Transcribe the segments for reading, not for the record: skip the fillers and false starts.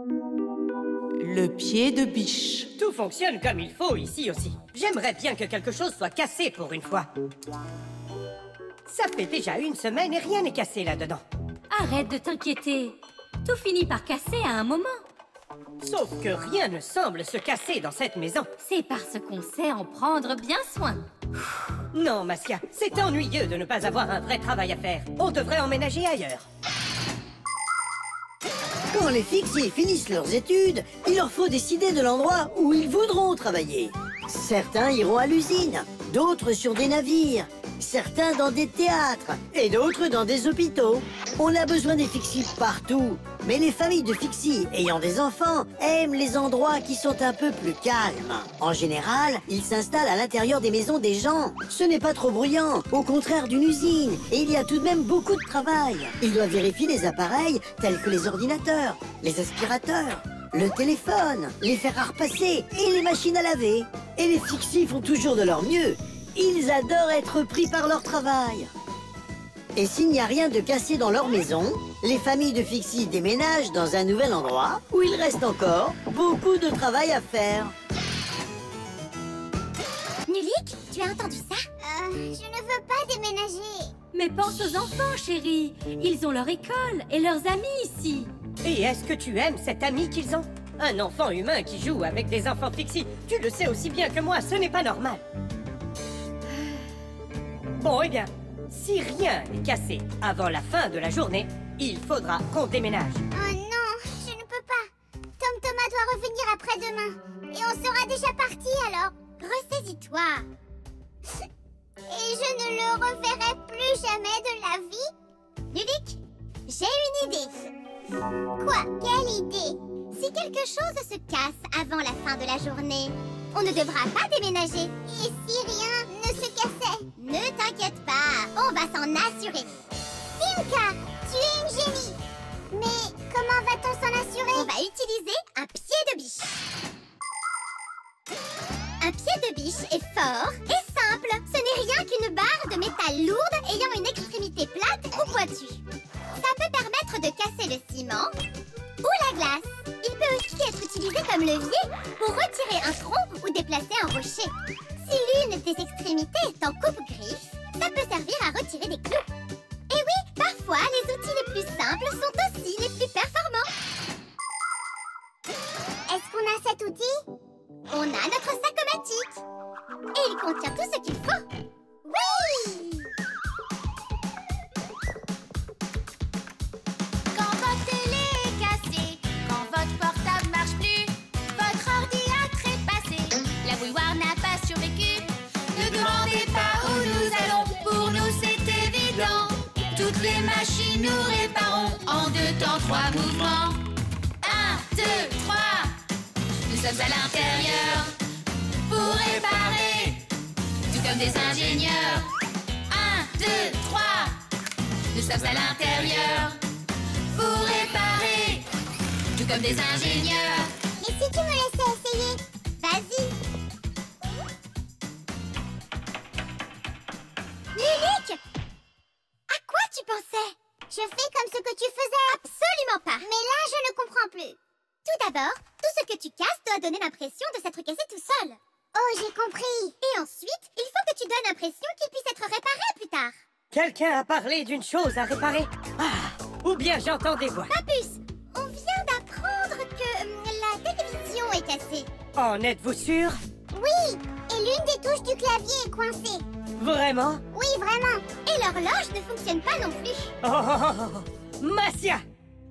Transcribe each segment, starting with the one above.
Le pied de biche. Tout fonctionne comme il faut ici aussi. J'aimerais bien que quelque chose soit cassé pour une fois. Ça fait déjà une semaine et rien n'est cassé là-dedans. Arrête de t'inquiéter. Tout finit par casser à un moment. Sauf que rien ne semble se casser dans cette maison. C'est parce qu'on sait en prendre bien soin. Non, Massia, c'est ennuyeux de ne pas avoir un vrai travail à faire. On devrait emménager ailleurs. Quand les Fixies finissent leurs études, il leur faut décider de l'endroit où ils voudront travailler. Certains iront à l'usine, d'autres sur des navires, certains dans des théâtres et d'autres dans des hôpitaux. On a besoin des Fixies partout, mais les familles de Fixies ayant des enfants aiment les endroits qui sont un peu plus calmes. En général, ils s'installent à l'intérieur des maisons des gens. Ce n'est pas trop bruyant, au contraire d'une usine, et il y a tout de même beaucoup de travail. Ils doivent vérifier les appareils tels que les ordinateurs, les aspirateurs, le téléphone, les fers à repasser et les machines à laver. Et les Fixies font toujours de leur mieux. Ils adorent être pris par leur travail. Et s'il n'y a rien de cassé dans leur maison, les familles de Fixies déménagent dans un nouvel endroit où il reste encore beaucoup de travail à faire. Nulik, tu as entendu ça? Je ne veux pas déménager. Mais pense aux enfants, chérie. Ils ont leur école et leurs amis ici. Et est-ce que tu aimes cet ami qu'ils ont? Un enfant humain qui joue avec des enfants Fixies, tu le sais aussi bien que moi, ce n'est pas normal. Bon, eh bien, si rien n'est cassé avant la fin de la journée, il faudra qu'on déménage. Oh non, je ne peux pas. Tom Thomas doit revenir après-demain. Et on sera déjà parti alors. Ressaisis-toi. Et je ne le reverrai plus jamais de la vie. Ludic, j'ai une idée. Quoi? Quelle idée? Si quelque chose se casse avant la fin de la journée, on ne devra pas déménager. Et si rien ne se cassait? Ne t'inquiète pas, on va s'en assurer. Simka, tu es une génie. Mais comment va-t-on s'en assurer? On va utiliser un pied de biche. Un pied de biche est fort et simple. Ce n'est rien qu'une barre de métal lourde ayant une extrémité plate ou pointue. Ça peut permettre de casser le ciment ou la glace. Il peut aussi être utilisé comme levier pour retirer un tronc ou déplacer un rocher. Si l'une des extrémités est en coupe-griffe, ça peut servir à retirer des clous. Et oui, parfois, les outils les plus simples sont aussi les plus performants. Est-ce qu'on a cet outil? On a notre sac-o-matique. Et il contient tout ce qu'il faut. Oui! Quand votre télé est cassée, quand votre portable marche plus, votre ordinateur est passé, la bouilloire n'a pas survécu. Ne demandez pas où nous allons, pour nous c'est évident. Toutes les machines nous réparons en 2 temps 3 mouvements. 1, 2, 3. Nous sommes à l'intérieur pour réparer, tout comme des ingénieurs. 1, 2, 3. Nous sommes à l'intérieur pour réparer, tout comme des ingénieurs. Et si tu me laissais essayer? Vas-y. Ludic! À quoi tu pensais? Je fais comme ce que tu faisais. Absolument pas. Mais là, je ne comprends plus. Tout d'abord, tout ce que tu casses doit donner l'impression de s'être cassé tout seul. Oh, j'ai compris. Et ensuite, il faut que tu donnes l'impression qu'il puisse être réparé plus tard. Quelqu'un a parlé d'une chose à réparer? Ah, ou bien j'entends des voix. Papus, on vient d'apprendre que la télévision est cassée. En êtes-vous sûr? Oui, et l'une des touches du clavier est coincée. Vraiment? Oui, vraiment. Et l'horloge ne fonctionne pas non plus. Oh, oh, oh, oh. Massia!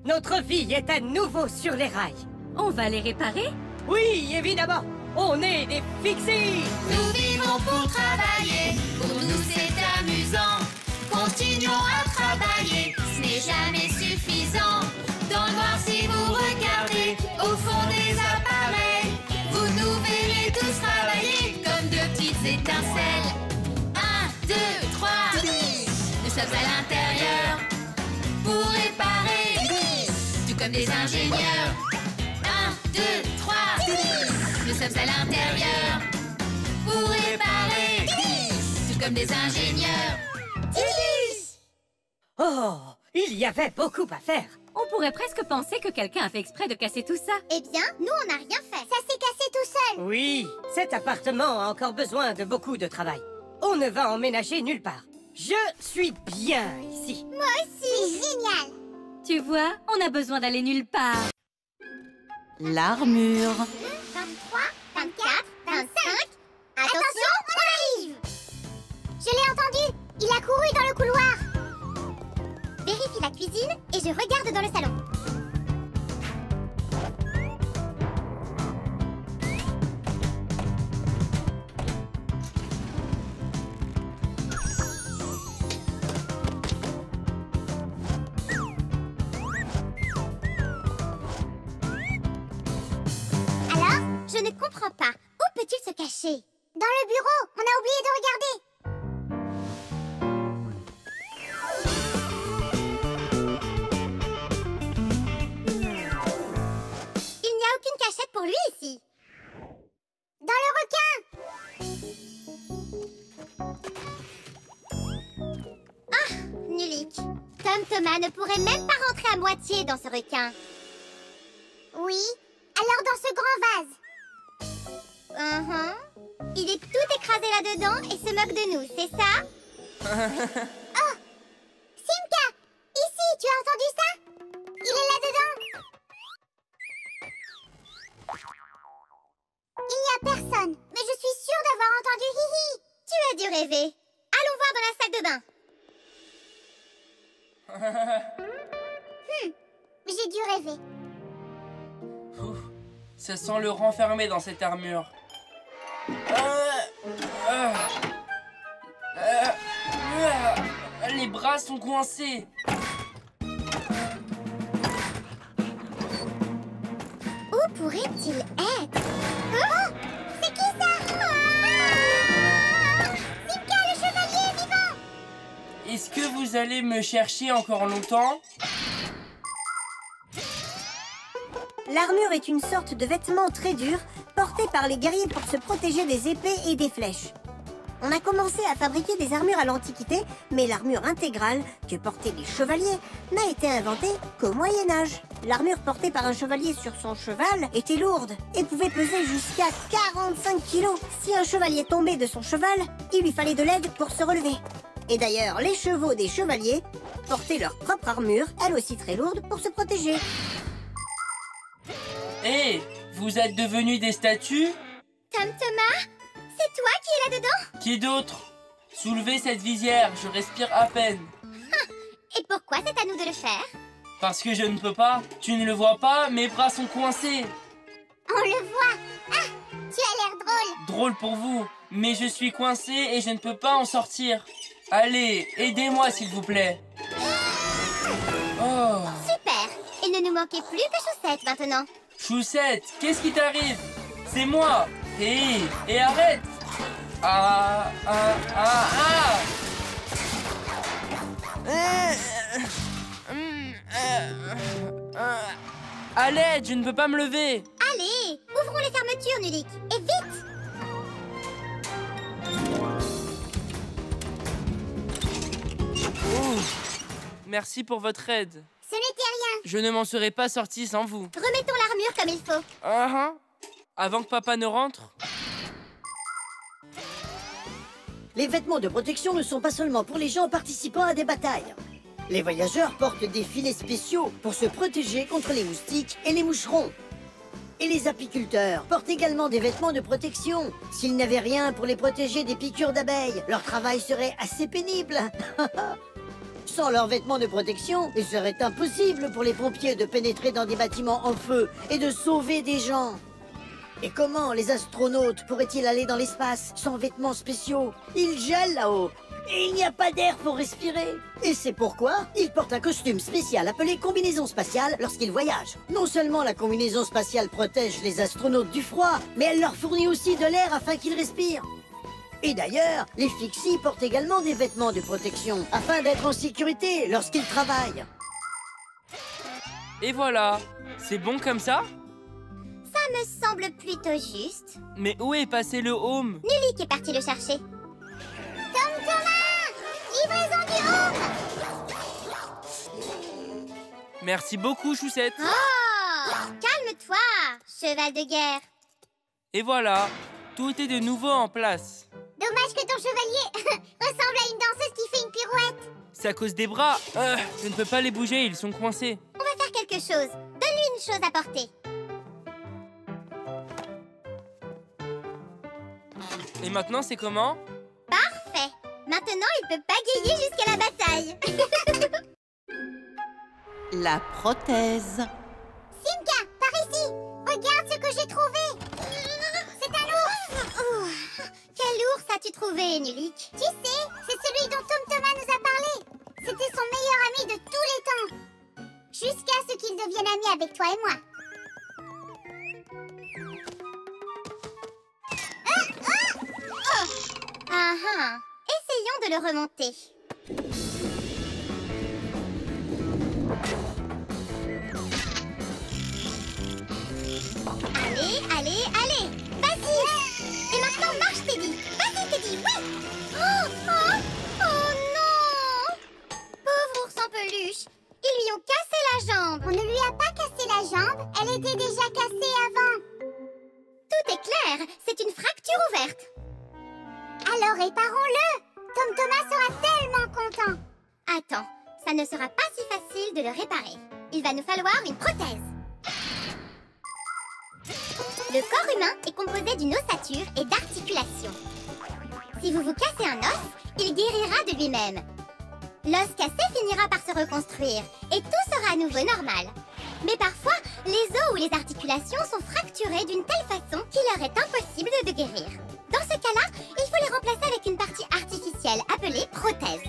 Notre vie est à nouveau sur les rails. On va les réparer? Oui, évidemment. On est des Fixies. Nous vivons pour travailler, pour nous c'est amusant. Continuons à travailler, ce n'est jamais suffisant. Dans le noir si vous regardez, au fond des appareils, vous nous verrez tous travailler comme de petites étincelles. 1, 2, 3. Nous sommes à l'intérieur pour réparer, tout comme des ingénieurs. 1, 2, 3. Nous sommes à l'intérieur pour réparer, tout comme des ingénieurs. Oh, il y avait beaucoup à faire. On pourrait presque penser que quelqu'un a fait exprès de casser tout ça. Eh bien, nous, on n'a rien fait. Ça s'est cassé tout seul. Oui, cet appartement a encore besoin de beaucoup de travail. On ne va emménager nulle part. Je suis bien ici. Moi aussi. C'est génial. Tu vois, on a besoin d'aller nulle part. L'armure. 23, 24, 25. Attention, on arrive. Je l'ai entendu. Il a couru dans le couloir. Vérifie la cuisine et je regarde dans le salon. Alors, je ne comprends pas. Où peut-il se cacher? Dans le bureau. On a oublié de regarder. Aucune cachette pour lui ici. Dans le requin. Ah, Nulik. Tom Thomas ne pourrait même pas rentrer à moitié dans ce requin. Oui, alors dans ce grand vase. Il est tout écrasé là-dedans et se moque de nous, c'est ça? Oh, Simka, ici, tu as entendu ça? Il est là-dedans. Il n'y a personne, mais je suis sûre d'avoir entendu hihi. Tu as dû rêver. Allons voir dans la salle de bain. J'ai dû rêver. Ça sent le renfermé dans cette armure. Les bras sont coincés. Où pourrait-il être? Oh, c'est qui ça? Simka, le chevalier est vivant! Est-ce que vous allez me chercher encore longtemps? L'armure est une sorte de vêtement très dur porté par les guerriers pour se protéger des épées et des flèches. On a commencé à fabriquer des armures à l'Antiquité, mais l'armure intégrale que portaient les chevaliers n'a été inventée qu'au Moyen-Âge. L'armure portée par un chevalier sur son cheval était lourde et pouvait peser jusqu'à 45 kilos. Si un chevalier tombait de son cheval, il lui fallait de l'aide pour se relever. Et d'ailleurs, les chevaux des chevaliers portaient leur propre armure, elle aussi très lourde, pour se protéger. Hé, vous êtes devenus des statues? Tom Thomas, c'est toi qui es là-dedans? Qui d'autre? Soulevez cette visière, je respire à peine. Et pourquoi c'est à nous de le faire? Parce que je ne peux pas. Tu ne le vois pas, mes bras sont coincés. On le voit. Ah, tu as l'air drôle. Drôle pour vous, mais je suis coincé et je ne peux pas en sortir. Allez, aidez-moi s'il vous plaît. Oh. Super. Il ne nous manquait plus que Chaussette maintenant. Chaussette, qu'est-ce qui t'arrive? C'est moi. Hé, et arrête. Ah. À l'aide, je ne peux pas me lever. Allez, ouvrons les fermetures, Nulik. Et vite. Merci pour votre aide. Ce n'était rien. Je ne m'en serais pas sorti sans vous. Remettons l'armure comme il faut. Avant que papa ne rentre. Les vêtements de protection ne sont pas seulement pour les gens participant à des batailles. Les voyageurs portent des filets spéciaux pour se protéger contre les moustiques et les moucherons. Et les apiculteurs portent également des vêtements de protection. S'ils n'avaient rien pour les protéger des piqûres d'abeilles, leur travail serait assez pénible. Sans leurs vêtements de protection, il serait impossible pour les pompiers de pénétrer dans des bâtiments en feu et de sauver des gens. Et comment les astronautes pourraient-ils aller dans l'espace sans vêtements spéciaux? Ils gèlent là-haut et il n'y a pas d'air pour respirer. Et c'est pourquoi ils portent un costume spécial appelé combinaison spatiale lorsqu'ils voyagent. Non seulement la combinaison spatiale protège les astronautes du froid, mais elle leur fournit aussi de l'air afin qu'ils respirent. Et d'ailleurs, les fixies portent également des vêtements de protection afin d'être en sécurité lorsqu'ils travaillent. Et voilà, c'est bon comme ça? Ça me semble plutôt juste. Mais où est passé le home? Nulik est parti le chercher. Tom Thomas, livraison du home. Merci beaucoup, Choussette. Oh! Calme-toi, cheval de guerre. Et voilà, tout est de nouveau en place. Dommage que ton chevalier ressemble à une danseuse qui fait une pirouette. C'est à cause des bras. Je ne peux pas les bouger, ils sont coincés. On va faire quelque chose. Donne-lui une chose à porter. Et maintenant, c'est comment? Parfait. Maintenant, il peut bagayer jusqu'à la bataille. La prothèse. Simka, par ici. Regarde ce que j'ai trouvé. C'est un ours. Oh, quel ours as-tu trouvé, Nulik? Tu sais, c'est celui dont Tom Thomas nous a parlé. C'était son meilleur ami de tous les temps. Jusqu'à ce qu'il devienne ami avec toi et moi. Essayons de le remonter. Allez, vas-y. Et maintenant, marche, Teddy. Vas-y, Teddy, oui. Oh non. Pauvre ours en peluche. Ils lui ont cassé la jambe. On ne lui a pas cassé la jambe. Elle était déjà cassée avant. Tout est clair. C'est une fracture ouverte. Alors réparons-le. Tom Thomas sera tellement content. Attends, ça ne sera pas si facile de le réparer. Il va nous falloir une prothèse. Le corps humain est composé d'une ossature et d'articulations. Si vous vous cassez un os, il guérira de lui-même. L'os cassé finira par se reconstruire et tout sera à nouveau normal. Mais parfois, les os ou les articulations sont fracturées d'une telle façon qu'il leur est impossible de guérir. Dans ce cas-là, il faut les remplacer avec une partie artificielle appelée prothèse.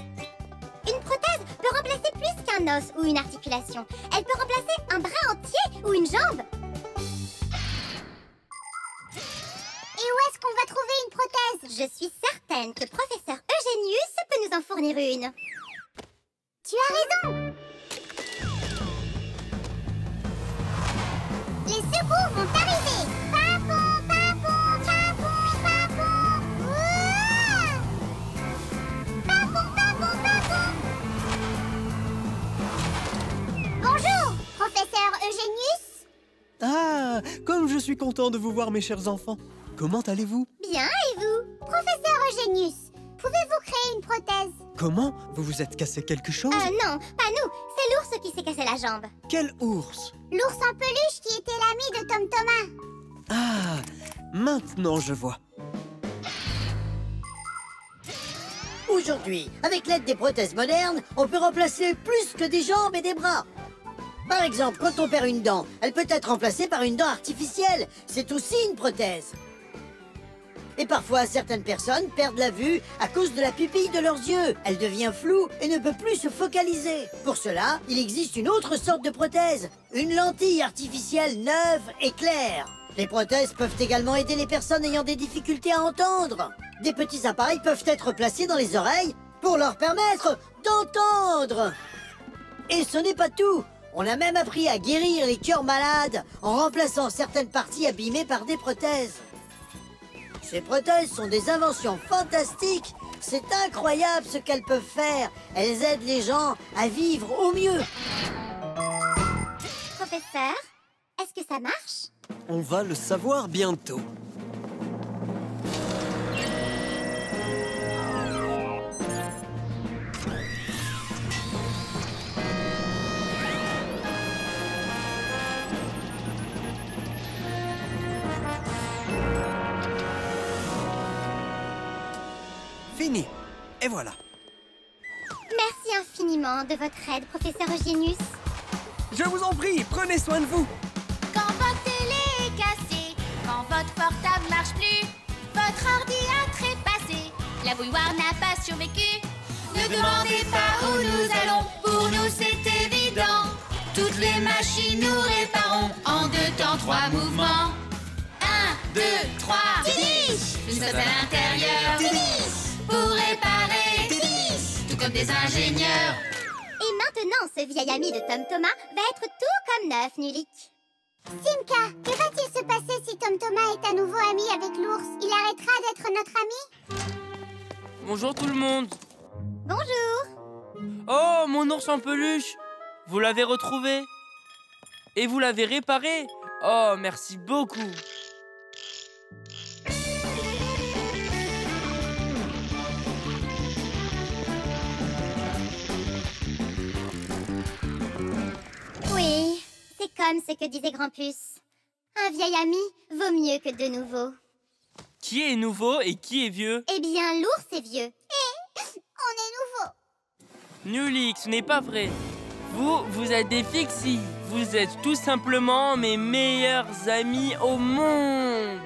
Une prothèse peut remplacer plus qu'un os ou une articulation. Elle peut remplacer un bras entier ou une jambe. Et où est-ce qu'on va trouver une prothèse? Je suis certaine que professeur Eugenius peut nous en fournir une. Tu as raison. Les secours vont arriver. Papon, papon, papon, papon. Ouah! Papon, papon, papon. Bonjour, professeur Eugenius. Ah, comme je suis content de vous voir, mes chers enfants. Comment allez-vous? Bien, et vous? Professeur Eugenius, pouvez-vous créer une prothèse? Comment? Vous vous êtes cassé quelque chose? Non, pas nous. C'est l'ours qui s'est cassé la jambe. Quel ours? L'ours en peluche qui était l'ami de Tom Thomas. Ah, maintenant je vois. Aujourd'hui, avec l'aide des prothèses modernes, on peut remplacer plus que des jambes et des bras. Par exemple, quand on perd une dent, elle peut être remplacée par une dent artificielle. C'est aussi une prothèse. Et parfois, certaines personnes perdent la vue à cause de la pupille de leurs yeux. Elle devient floue et ne peut plus se focaliser. Pour cela, il existe une autre sorte de prothèse. Une lentille artificielle neuve et claire. Les prothèses peuvent également aider les personnes ayant des difficultés à entendre. Des petits appareils peuvent être placés dans les oreilles pour leur permettre d'entendre. Et ce n'est pas tout. On a même appris à guérir les cœurs malades en remplaçant certaines parties abîmées par des prothèses. Ces prothèses sont des inventions fantastiques. C'est incroyable ce qu'elles peuvent faire. Elles aident les gens à vivre au mieux. Professeur, est-ce que ça marche? On va le savoir bientôt. Fini. Et voilà. Merci infiniment de votre aide, professeur Eugenius. Je vous en prie, prenez soin de vous. Quand votre télé est cassée, quand votre portable marche plus, votre ordi a trépassé, la bouilloire n'a pas survécu. Ne demandez pas où nous allons, pour nous c'est évident. Toutes les machines nous réparons en 2 temps 3 mouvements. 1, 2, 3, nous sommes à l'intérieur. Pour réparer, tout comme des ingénieurs. Et maintenant, ce vieil ami de Tom Thomas va être tout comme neuf, Nulik. Simka, que va-t-il se passer si Tom Thomas est à nouveau ami avec l'ours? Il arrêtera d'être notre ami? Bonjour tout le monde. Bonjour. Oh, mon ours en peluche. vous l'avez retrouvé? Et vous l'avez réparé? Oh, merci beaucoup. Oui, c'est comme ce que disait Grampus. Un vieil ami vaut mieux que de nouveaux. Qui est nouveau et qui est vieux? Eh bien, l'ours est vieux. Et on est nouveau. Nulix, ce n'est pas vrai. Vous êtes des fixies. Vous êtes tout simplement mes meilleurs amis au monde.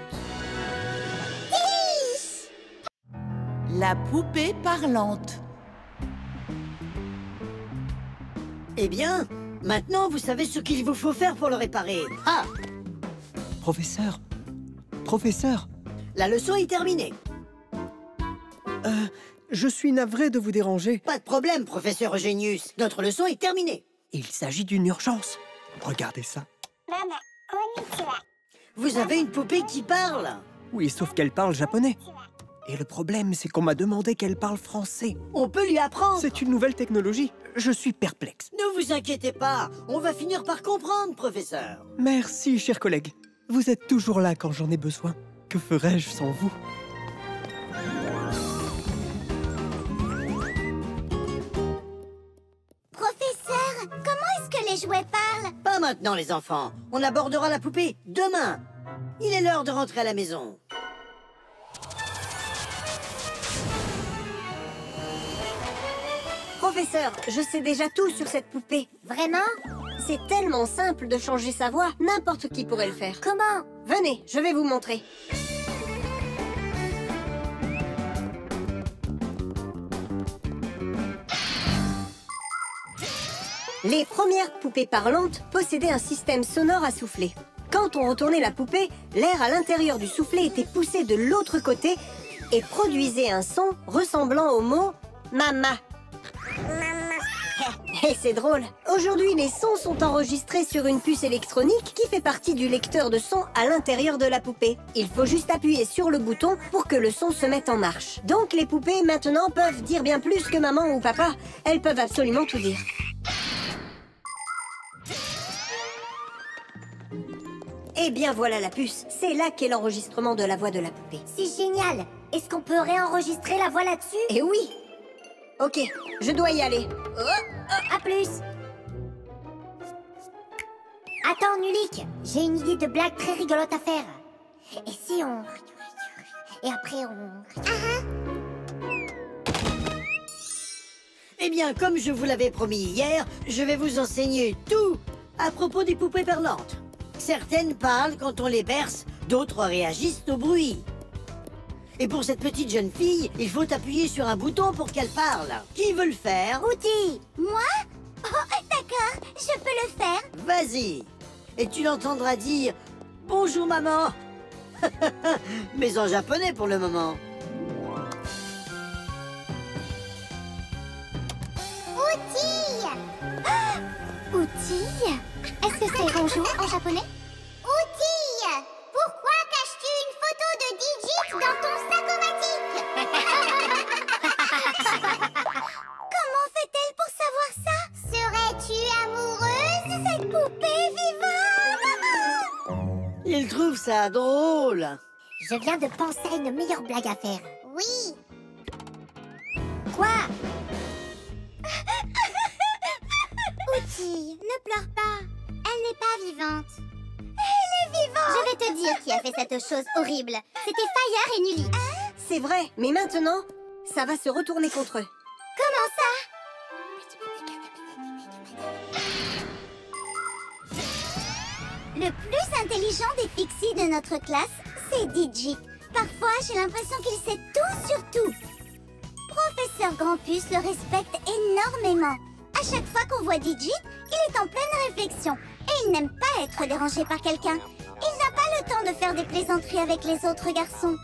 La poupée parlante. Eh bien, maintenant vous savez ce qu'il vous faut faire pour le réparer. Ah! Professeur, professeur, La leçon est terminée. je suis navré de vous déranger. Pas de problème, professeur Eugenius. Notre leçon est terminée. Il s'agit d'une urgence. Regardez ça. Vous avez une poupée qui parle. Oui, sauf qu'elle parle japonais. Et le problème, c'est qu'on m'a demandé qu'elle parle français. On peut lui apprendre. C'est une nouvelle technologie. Je suis perplexe. Ne vous inquiétez pas. On va finir par comprendre, professeur. Merci, chers collègues. Vous êtes toujours là quand j'en ai besoin. Que ferais-je sans vous? Professeur, comment est-ce que les jouets parlent? Pas maintenant, les enfants. On abordera la poupée demain. Il est l'heure de rentrer à la maison. Professeur, je sais déjà tout sur cette poupée. Vraiment? C'est tellement simple de changer sa voix, n'importe qui pourrait le faire. Comment? Venez, je vais vous montrer. Les premières poupées parlantes possédaient un système sonore à souffler. Quand on retournait la poupée, l'air à l'intérieur du soufflet était poussé de l'autre côté et produisait un son ressemblant au mot « mama ». Et c'est drôle. Aujourd'hui, les sons sont enregistrés sur une puce électronique qui fait partie du lecteur de son à l'intérieur de la poupée. Il faut juste appuyer sur le bouton pour que le son se mette en marche. Donc les poupées maintenant peuvent dire bien plus que maman ou papa. Elles peuvent absolument tout dire. Eh bien voilà la puce. C'est là qu'est l'enregistrement de la voix de la poupée. C'est génial. Est-ce qu'on peut réenregistrer la voix là-dessus? Eh oui. Ok, je dois y aller. À plus. Attends, Nulik, j'ai une idée de blague très rigolote à faire. Et si on... Et après on... Eh bien, comme je vous l'avais promis hier, je vais vous enseigner tout à propos des poupées parlantes. Certaines parlent quand on les berce, d'autres réagissent au bruit. Et pour cette petite jeune fille, il faut appuyer sur un bouton pour qu'elle parle. Qui veut le faire? Outil. Moi? Oh, d'accord, je peux le faire. Vas-y. Et tu l'entendras dire « Bonjour maman !» Mais en japonais pour le moment. Outil. Outil? Est-ce que c'est bonjour en japonais? Outil. Pourquoi caches-tu une photo de Digit dans ton sac-o-matic? Comment fait-elle pour savoir ça? Serais-tu amoureuse de cette poupée vivante? Il trouve ça drôle. Je viens de penser à une meilleure blague à faire. Oui. Quoi? Outil, ne pleure pas. Elle n'est pas vivante. Elle est vivante. Je vais te dire qui a fait cette chose horrible. C'était Fire et Nulik. C'est vrai, mais maintenant, ça va se retourner contre eux. Comment ça? Le plus intelligent des fixies de notre classe, c'est Digit. Parfois, j'ai l'impression qu'il sait tout sur tout. Professeur Grampus le respecte énormément. À chaque fois qu'on voit Digit, il est en pleine réflexion. Et il n'aime pas être dérangé par quelqu'un. Il n'a pas le temps de faire des plaisanteries avec les autres garçons.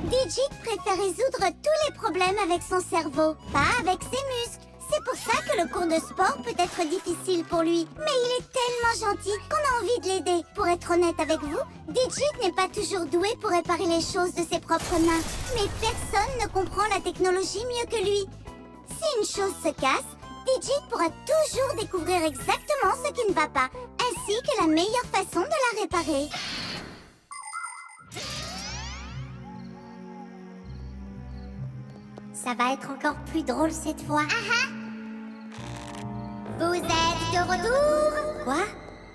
Digit préfère résoudre tous les problèmes avec son cerveau, pas avec ses muscles. C'est pour ça que le cours de sport peut être difficile pour lui. Mais il est tellement gentil qu'on a envie de l'aider. Pour être honnête avec vous, Digit n'est pas toujours doué pour réparer les choses de ses propres mains. Mais personne ne comprend la technologie mieux que lui. Si une chose se casse, Digit pourra toujours découvrir exactement ce qui ne va pas, ainsi que la meilleure façon de la réparer. Ça va être encore plus drôle cette fois. Vous êtes de retour? Quoi?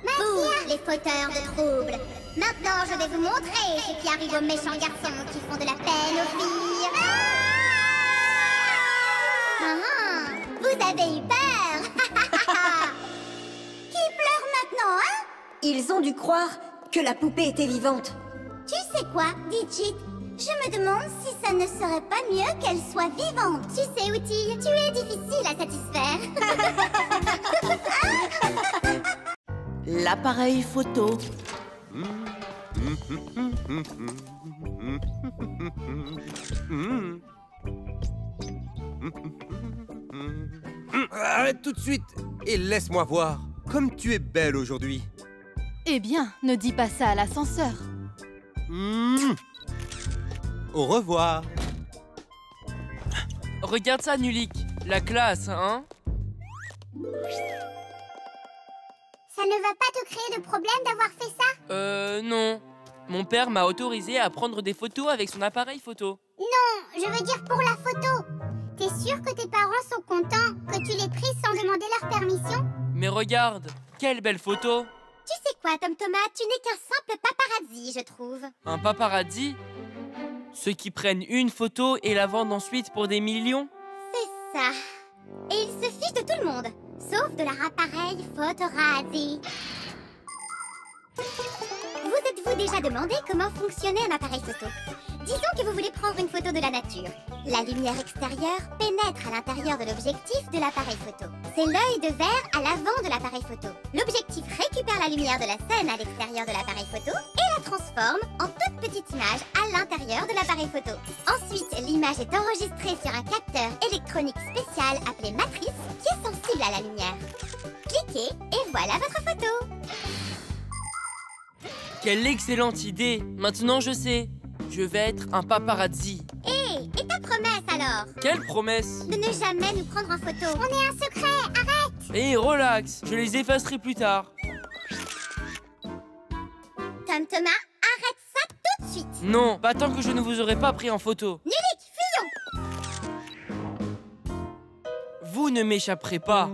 Vous, les fauteurs de troubles. Maintenant, je vais vous montrer ce qui arrive aux méchants garçons qui font de la peine aux filles. Vous avez eu peur. Qui pleure maintenant, hein? Ils ont dû croire que la poupée était vivante. Tu sais quoi, Digit? Je me demande si ça ne serait pas mieux qu'elle soit vivante. Tu sais, Outil, tu es difficile à satisfaire. L'appareil photo. Arrête tout de suite et laisse-moi voir. Comme tu es belle aujourd'hui. Eh bien, ne dis pas ça à l'ascenseur. Au revoir. Regarde ça, Nulik. La classe, hein? Ça ne va pas te créer de problème d'avoir fait ça? Non. Mon père m'a autorisé à prendre des photos avec son appareil photo. Non, je veux dire pour la photo. T'es sûr que tes parents sont contents que tu les prises sans demander leur permission? Mais regarde, quelle belle photo! Tu sais quoi, Tom Thomas, tu n'es qu'un simple paparazzi, je trouve. Un paparazzi? Ceux qui prennent une photo et la vendent ensuite pour des millions? C'est ça. Et ils se fichent de tout le monde, sauf de leur appareil photorazzi. Vous êtes-vous déjà demandé comment fonctionnait un appareil photo? Disons que vous voulez prendre une photo de la nature. La lumière extérieure pénètre à l'intérieur de l'objectif de l'appareil photo. C'est l'œil de verre à l'avant de l'appareil photo. L'objectif récupère la lumière de la scène à l'extérieur de l'appareil photo et la transforme en toute petite image à l'intérieur de l'appareil photo. Ensuite, l'image est enregistrée sur un capteur électronique spécial appelé matrice qui est sensible à la lumière. Cliquez et voilà votre photo. Quelle excellente idée! Maintenant je sais. Je vais être un paparazzi. Et ta promesse alors? Quelle promesse? De ne jamais nous prendre en photo. On est un secret, arrête! Hé, relax, je les effacerai plus tard. Tom Thomas, arrête ça tout de suite! Non, pas tant que je ne vous aurai pas pris en photo. Nulik, fuyons! Vous ne m'échapperez pas.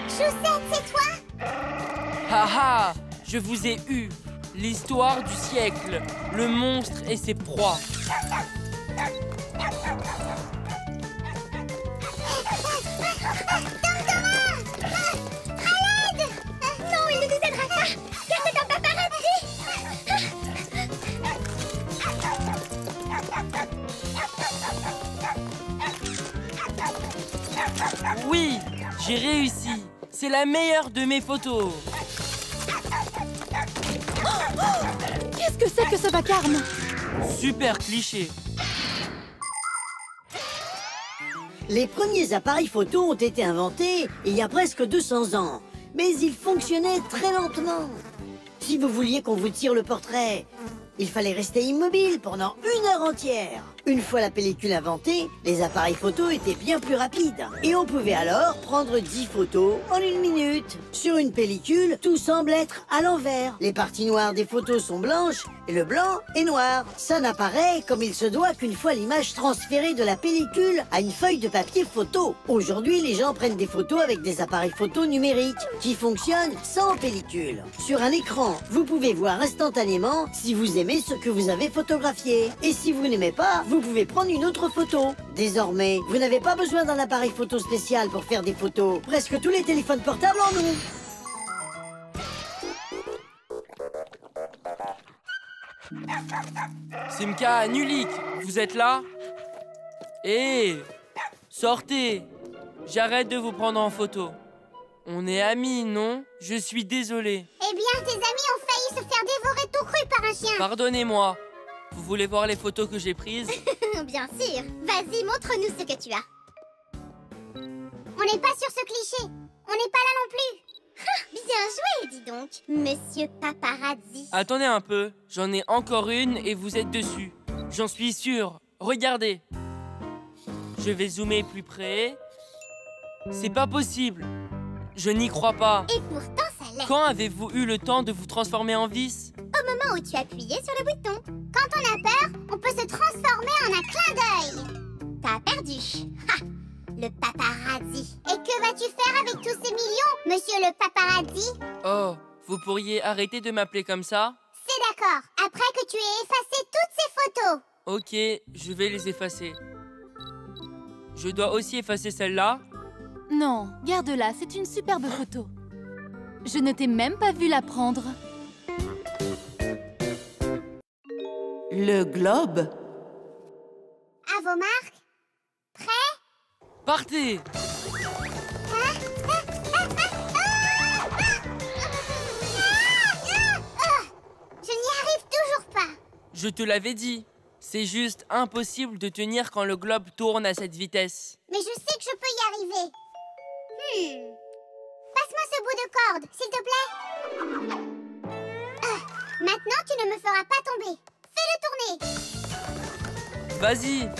Chaussette, c'est toi? Haha, je vous ai eu. L'histoire du siècle. Le monstre et ses proies. Non, il ne nous aidera pas! Car c'est un paparazzi! Oui, j'ai réussi. C'est la meilleure de mes photos. Qu'est-ce que c'est que ce vacarme? Super cliché. Les premiers appareils photo ont été inventés il y a presque 200 ans. Mais ils fonctionnaient très lentement. Si vous vouliez qu'on vous tire le portrait, il fallait rester immobile pendant 1 heure entière. Une fois la pellicule inventée, les appareils photo étaient bien plus rapides. Et on pouvait alors prendre 10 photos en 1 minute. Sur une pellicule, tout semble être à l'envers. Les parties noires des photos sont blanches et le blanc est noir. Ça n'apparaît comme il se doit qu'une fois l'image transférée de la pellicule à une feuille de papier photo. Aujourd'hui, les gens prennent des photos avec des appareils photo numériques qui fonctionnent sans pellicule. Sur un écran, vous pouvez voir instantanément si vous aimez ce que vous avez photographié. Et si vous n'aimez pas, vous pouvez prendre une autre photo. Désormais, vous n'avez pas besoin d'un appareil photo spécial pour faire des photos. Presque tous les téléphones portables en ont. Simka, Nulik, vous êtes là? Hé, sortez. J'arrête de vous prendre en photo. On est amis, non? Je suis désolé. Eh bien, tes amis ont failli se faire dévorer tout cru par un chien. Pardonnez-moi. Vous voulez voir les photos que j'ai prises? Bien sûr. Vas-y, montre-nous ce que tu as. On n'est pas sur ce cliché. On n'est pas là non plus. Bien joué, dis donc, Monsieur Paparazzi. Attendez un peu, j'en ai encore une et vous êtes dessus. J'en suis sûr. Regardez. Je vais zoomer plus près. C'est pas possible. Je n'y crois pas. Et pourtant, ça l'est. Quand avez-vous eu le temps de vous transformer en vis? Au moment où tu appuyais sur le bouton. Quand on a peur, on peut se transformer en un clin d'œil. T'as perdu. Ha! Le paparazzi. Et que vas-tu faire avec tous ces millions, monsieur le paparazzi? Oh, vous pourriez arrêter de m'appeler comme ça? C'est d'accord. Après que tu aies effacé toutes ces photos. Ok, je vais les effacer. Je dois aussi effacer celle-là? Non, garde-la, c'est une superbe photo. Je ne t'ai même pas vu la prendre. Le globe. À vos marques. Prêt? Partez! Je n'y arrive toujours pas. Je te l'avais dit. C'est juste impossible de tenir quand le globe tourne à cette vitesse. Mais je sais que je peux y arriver. Passe-moi ce bout de corde, s'il te plaît. Maintenant, tu ne me feras pas tomber. Fais-le tourner. Vas-y!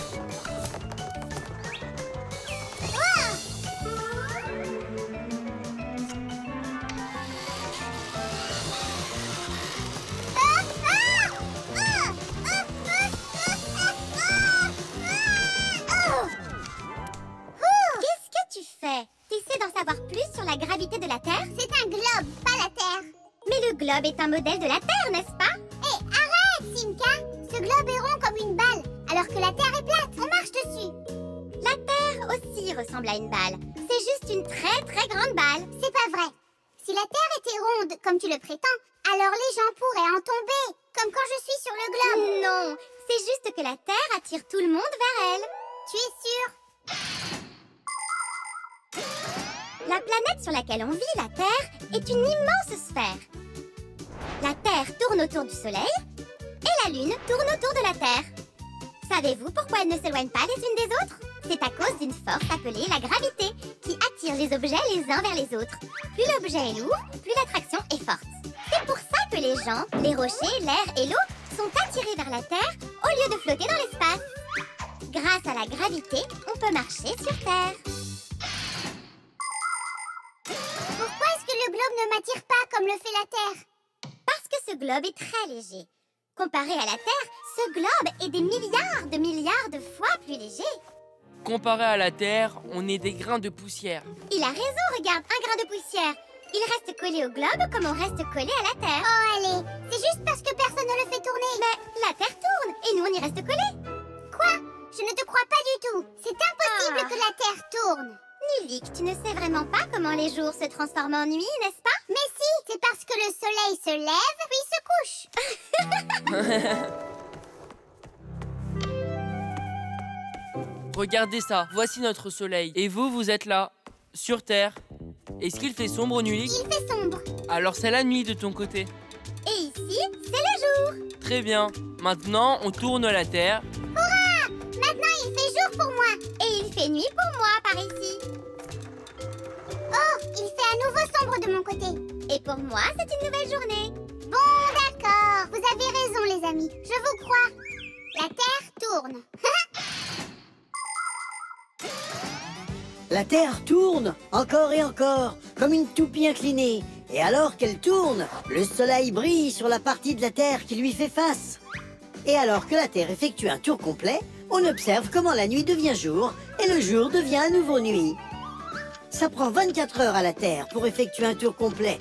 Qu'est-ce que tu fais? T'essaies d'en savoir plus sur la gravité de la Terre? C'est un globe, pas la Terre. Mais le globe est un modèle de la Terre, n'est-ce pas? Hé, arrête, Simka! Ce globe est rond comme une balle, alors que la Terre est plate. On marche dessus. La Terre aussi ressemble à une balle. C'est juste une très très grande balle. C'est pas vrai. Si la Terre était ronde, comme tu le prétends, alors les gens pourraient en tomber, comme quand je suis sur le globe. Non, c'est juste que la Terre attire tout le monde vers elle. Tu es sûre? La planète sur laquelle on vit, la Terre, est une immense sphère. La Terre tourne autour du Soleil et la Lune tourne autour de la Terre. Savez-vous pourquoi elles ne s'éloignent pas les unes des autres? C'est à cause d'une force appelée la gravité, qui attire les objets les uns vers les autres. Plus l'objet est lourd, plus l'attraction est forte. C'est pour ça que les gens, les rochers, l'air et l'eau sont attirés vers la Terre au lieu de flotter dans l'espace. Grâce à la gravité, on peut marcher sur Terre. Pourquoi est-ce que le globe ne m'attire pas comme le fait la Terre? Parce que ce globe est très léger. Comparé à la Terre, ce globe est des milliards de fois plus léger. Comparé à la Terre, on est des grains de poussière. Il a raison, regarde, un grain de poussière. Il reste collé au globe comme on reste collé à la Terre. Oh, allez, c'est juste parce que personne ne le fait tourner. Mais la Terre tourne et nous on y reste collés. Quoi? Je ne te crois pas du tout. C'est impossible que la Terre tourne. Nulik, tu ne sais vraiment pas comment les jours se transforment en nuit, n'est-ce pas? Mais si, c'est parce que le soleil se lève puis se couche. Regardez ça, voici notre soleil. Et vous, vous êtes là, sur Terre. Est-ce qu'il fait sombre, Nulik? Il fait sombre. Alors c'est la nuit de ton côté. Et ici, c'est le jour. Très bien. Maintenant, on tourne la Terre. Hurrah! Maintenant, il fait jour pour moi. Et il fait nuit pour moi, par ici. Oh, il fait à nouveau sombre de mon côté. Et pour moi, c'est une nouvelle journée. Bon, d'accord. Vous avez raison, les amis. Je vous crois. La Terre tourne. La Terre tourne, encore et encore, comme une toupie inclinée. Et alors qu'elle tourne, le soleil brille sur la partie de la Terre qui lui fait face. Et alors que la Terre effectue un tour complet, on observe comment la nuit devient jour et le jour devient à nouveau nuit. Ça prend 24 heures à la Terre pour effectuer un tour complet.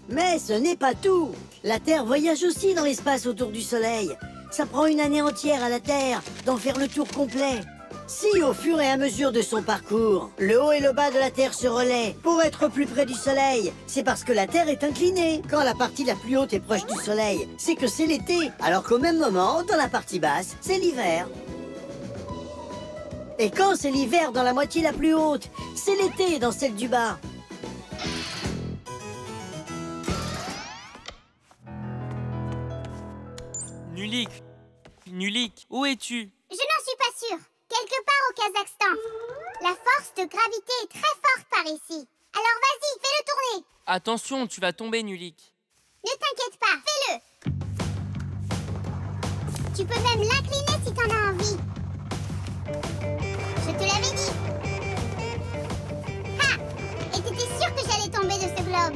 Mais ce n'est pas tout. La Terre voyage aussi dans l'espace autour du Soleil. Ça prend une année entière à la Terre d'en faire le tour complet. Si, au fur et à mesure de son parcours, le haut et le bas de la Terre se relaient pour être plus près du Soleil, c'est parce que la Terre est inclinée. Quand la partie la plus haute est proche du Soleil, c'est que c'est l'été, alors qu'au même moment, dans la partie basse, c'est l'hiver. Et quand c'est l'hiver dans la moitié la plus haute, c'est l'été dans celle du bas. Nulik, Nulik, où es-tu? Je n'en suis pas sûre. Quelque part au Kazakhstan. La force de gravité est très forte par ici. Alors vas-y, fais-le tourner. Attention, tu vas tomber, Nulik. Ne t'inquiète pas, fais-le. Tu peux même l'incliner si t'en as envie. Je te l'avais dit. Ah! Et t'étais sûr que j'allais tomber de ce globe.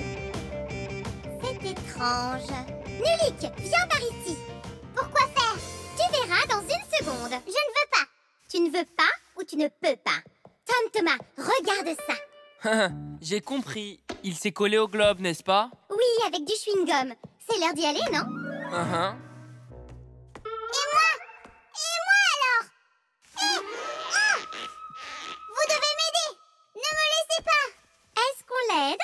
C'est étrange. Nulik, viens par ici. Pourquoi faire? Tu verras dans une seconde. Je ne veux pas. Tu ne veux pas ou tu ne peux pas? Tom Thomas, regarde ça. J'ai compris. Il s'est collé au globe, n'est-ce pas? Oui, avec du chewing-gum. C'est l'heure d'y aller, non? Et moi? Et moi alors? Vous devez m'aider. Ne me laissez pas. Est-ce qu'on l'aide?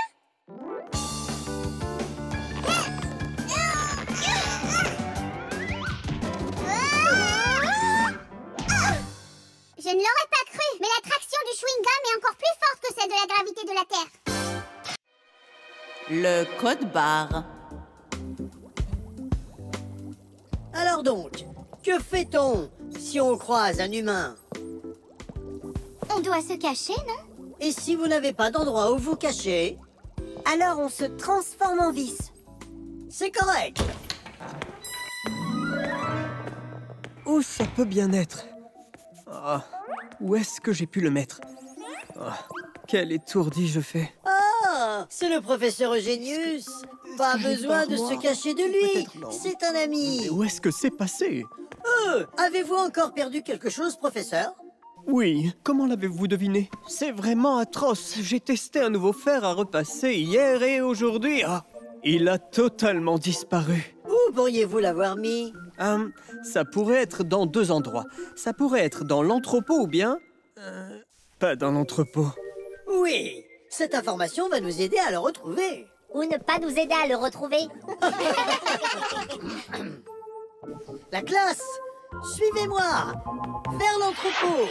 Je ne l'aurais pas cru, mais l'attraction du chewing-gum est encore plus forte que celle de la gravité de la Terre. Le code barre. Alors donc, que fait-on si on croise un humain? On doit se cacher, non? Et si vous n'avez pas d'endroit où vous cacher? Alors on se transforme en vis. C'est correct. Où ça peut bien être? Ah, où est-ce que j'ai pu le mettre? Ah, quel étourdi je fais. Ah, c'est le professeur Eugenius. Pas besoin de se cacher de lui. C'est un ami. Mais où est-ce que c'est passé? Avez-vous encore perdu quelque chose, professeur? Oui, comment l'avez-vous deviné? C'est vraiment atroce. J'ai testé un nouveau fer à repasser hier et aujourd'hui. Ah, il a totalement disparu. Où pourriez-vous l'avoir mis? Ça pourrait être dans deux endroits. Ça pourrait être dans l'entrepôt ou bien... pas dans l'entrepôt. Oui, cette information va nous aider à le retrouver. Ou ne pas nous aider à le retrouver. La classe, suivez-moi. Vers l'entrepôt.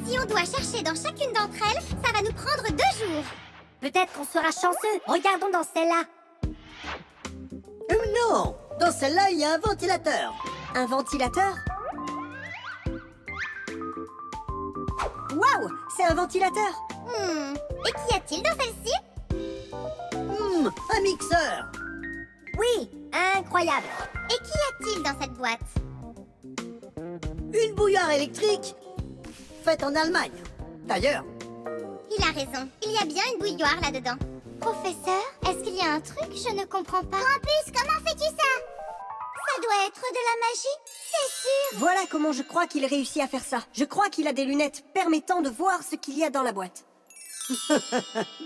Si on doit chercher dans chacune d'entre elles, ça va nous prendre 2 jours. Peut-être qu'on sera chanceux. Regardons dans celle-là. Non, dans celle-là, il y a un ventilateur. Un ventilateur? Waouh, c'est un ventilateur. Et qu'y a-t-il dans celle-ci? Un mixeur. Oui, incroyable. Et qu'y a-t-il dans cette boîte? Une bouilloire électrique faite en Allemagne. D'ailleurs, il a raison. Il y a bien une bouilloire là-dedans. Professeur, est-ce qu'il y a un truc? Je ne comprends pas. Campus, comment fais-tu ça? Ça doit être de la magie, c'est sûr. Voilà comment je crois qu'il réussit à faire ça. Je crois qu'il a des lunettes permettant de voir ce qu'il y a dans la boîte.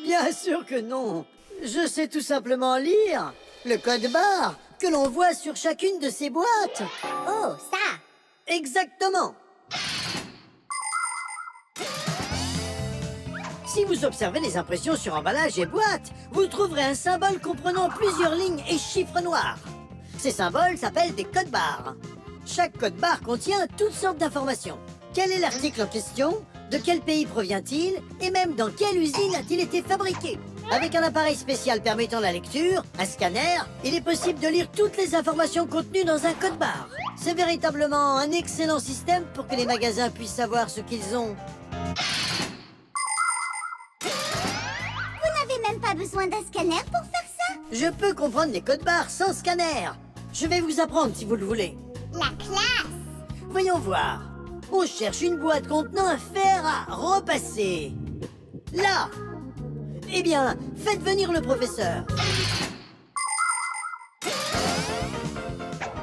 Bien sûr que non. Je sais tout simplement lire le code barre que l'on voit sur chacune de ces boîtes. Oh, ça! Exactement. Si vous observez les impressions sur emballage et boîte, vous trouverez un symbole comprenant plusieurs lignes et chiffres noirs. Ces symboles s'appellent des codes barres. Chaque code barre contient toutes sortes d'informations. Quel est l'article en question? De quel pays provient-il? Et même dans quelle usine a-t-il été fabriqué? Avec un appareil spécial permettant la lecture, un scanner, il est possible de lire toutes les informations contenues dans un code barre. C'est véritablement un excellent système pour que les magasins puissent savoir ce qu'ils ont. Vous n'avez même pas besoin d'un scanner pour faire ça? Je peux comprendre les codes barres sans scanner. Je vais vous apprendre si vous le voulez. La classe! Voyons voir. On cherche une boîte contenant un fer à repasser. Là! Eh bien, faites venir le professeur.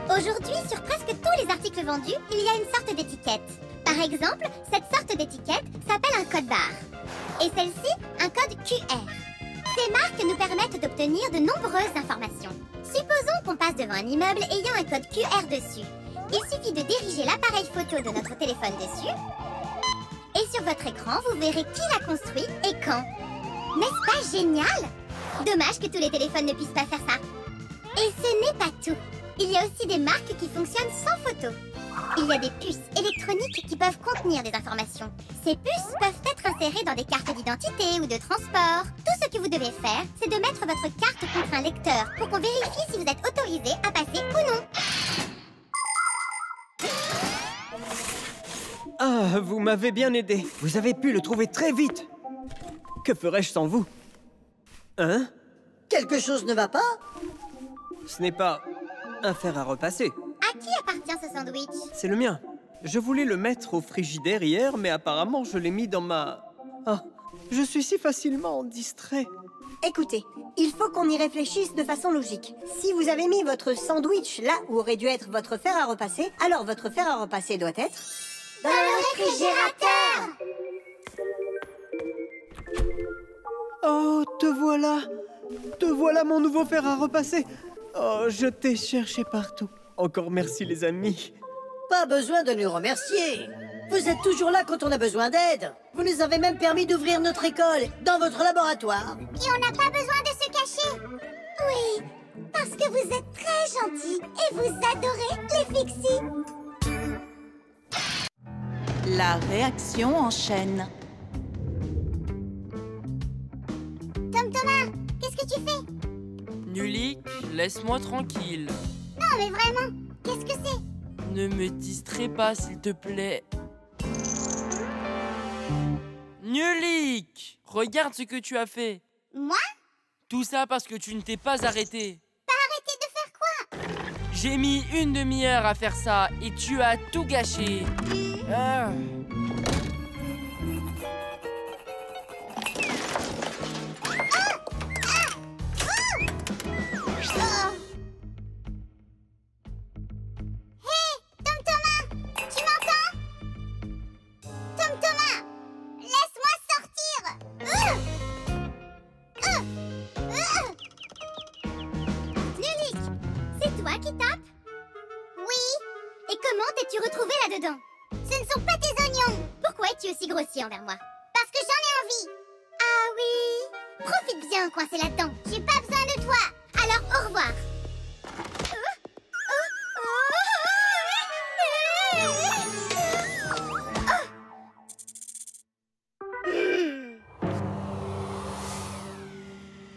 Aujourd'hui, sur presque tous les articles vendus, il y a une sorte d'étiquette. Par exemple, cette sorte d'étiquette s'appelle un code barre. Et celle-ci, un code QR. Ces marques nous permettent d'obtenir de nombreuses informations. Supposons qu'on passe devant un immeuble ayant un code QR dessus. Il suffit de diriger l'appareil photo de notre téléphone dessus. Et sur votre écran, vous verrez qui l'a construit et quand. N'est-ce pas génial? Dommage que tous les téléphones ne puissent pas faire ça. Et ce n'est pas tout. Il y a aussi des marques qui fonctionnent sans photo. Il y a des puces électroniques qui peuvent contenir des informations. Ces puces peuvent être insérées dans des cartes d'identité ou de transport. Tout ce que vous devez faire, c'est de mettre votre carte contre un lecteur pour qu'on vérifie si vous êtes autorisé à passer ou non. Ah, vous m'avez bien aidé. Vous avez pu le trouver très vite. Que ferais-je sans vous? Hein? Quelque chose ne va pas? Ce n'est pas un fer à repasser. À qui appartient ce sandwich? C'est le mien. Je voulais le mettre au frigidaire hier, mais apparemment je l'ai mis dans ma... Ah, je suis si facilement distrait. Écoutez, il faut qu'on y réfléchisse de façon logique. Si vous avez mis votre sandwich là où aurait dû être votre fer à repasser, alors votre fer à repasser doit être... Dans le réfrigérateur! Oh, te voilà! Te voilà mon nouveau fer à repasser! Oh, je t'ai cherché partout. Encore merci les amis. Pas besoin de nous remercier. Vous êtes toujours là quand on a besoin d'aide. Vous nous avez même permis d'ouvrir notre école dans votre laboratoire. Et on n'a pas besoin de se cacher. Oui, parce que vous êtes très gentils et vous adorez les fixies. La réaction en chaîne. Tom Thomas, qu'est-ce que tu fais? Nulik, laisse-moi tranquille. Non mais vraiment, qu'est-ce que c'est? Ne me distrais pas, s'il te plaît. Nulik! Regarde ce que tu as fait. Moi? Tout ça parce que tu ne t'es pas arrêté. Pas arrêté de faire quoi? J'ai mis une demi-heure à faire ça et tu as tout gâché. Ah. Envers moi. Parce que j'en ai envie. Ah oui. Profite bien, coincé là-dedans. J'ai pas besoin de toi. Alors, au revoir.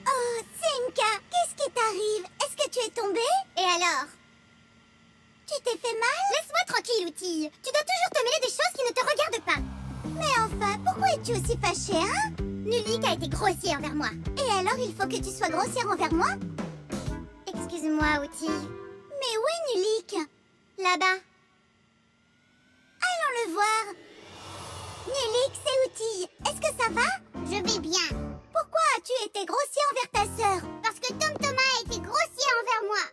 Oh, Simka, qu'est-ce qui t'arrive? Est-ce que tu es tombée? Et alors? Tu t'es fait mal? Laisse-moi tranquille, Outil. Tu dois toujours te mêler des choses qui ne te regardent pas. Mais enfin, pourquoi es-tu aussi fâchée, hein? Nulik a été grossier envers moi. Et alors, il faut que tu sois grossière envers moi? Excuse-moi, Outil. Mais où est Nulik? Là-bas. Allons le voir. Nulik, c'est Outil. Est-ce que ça va? Je vais bien. Pourquoi as-tu été grossier envers ta sœur? Parce que Tom Thomas a été grossier envers moi.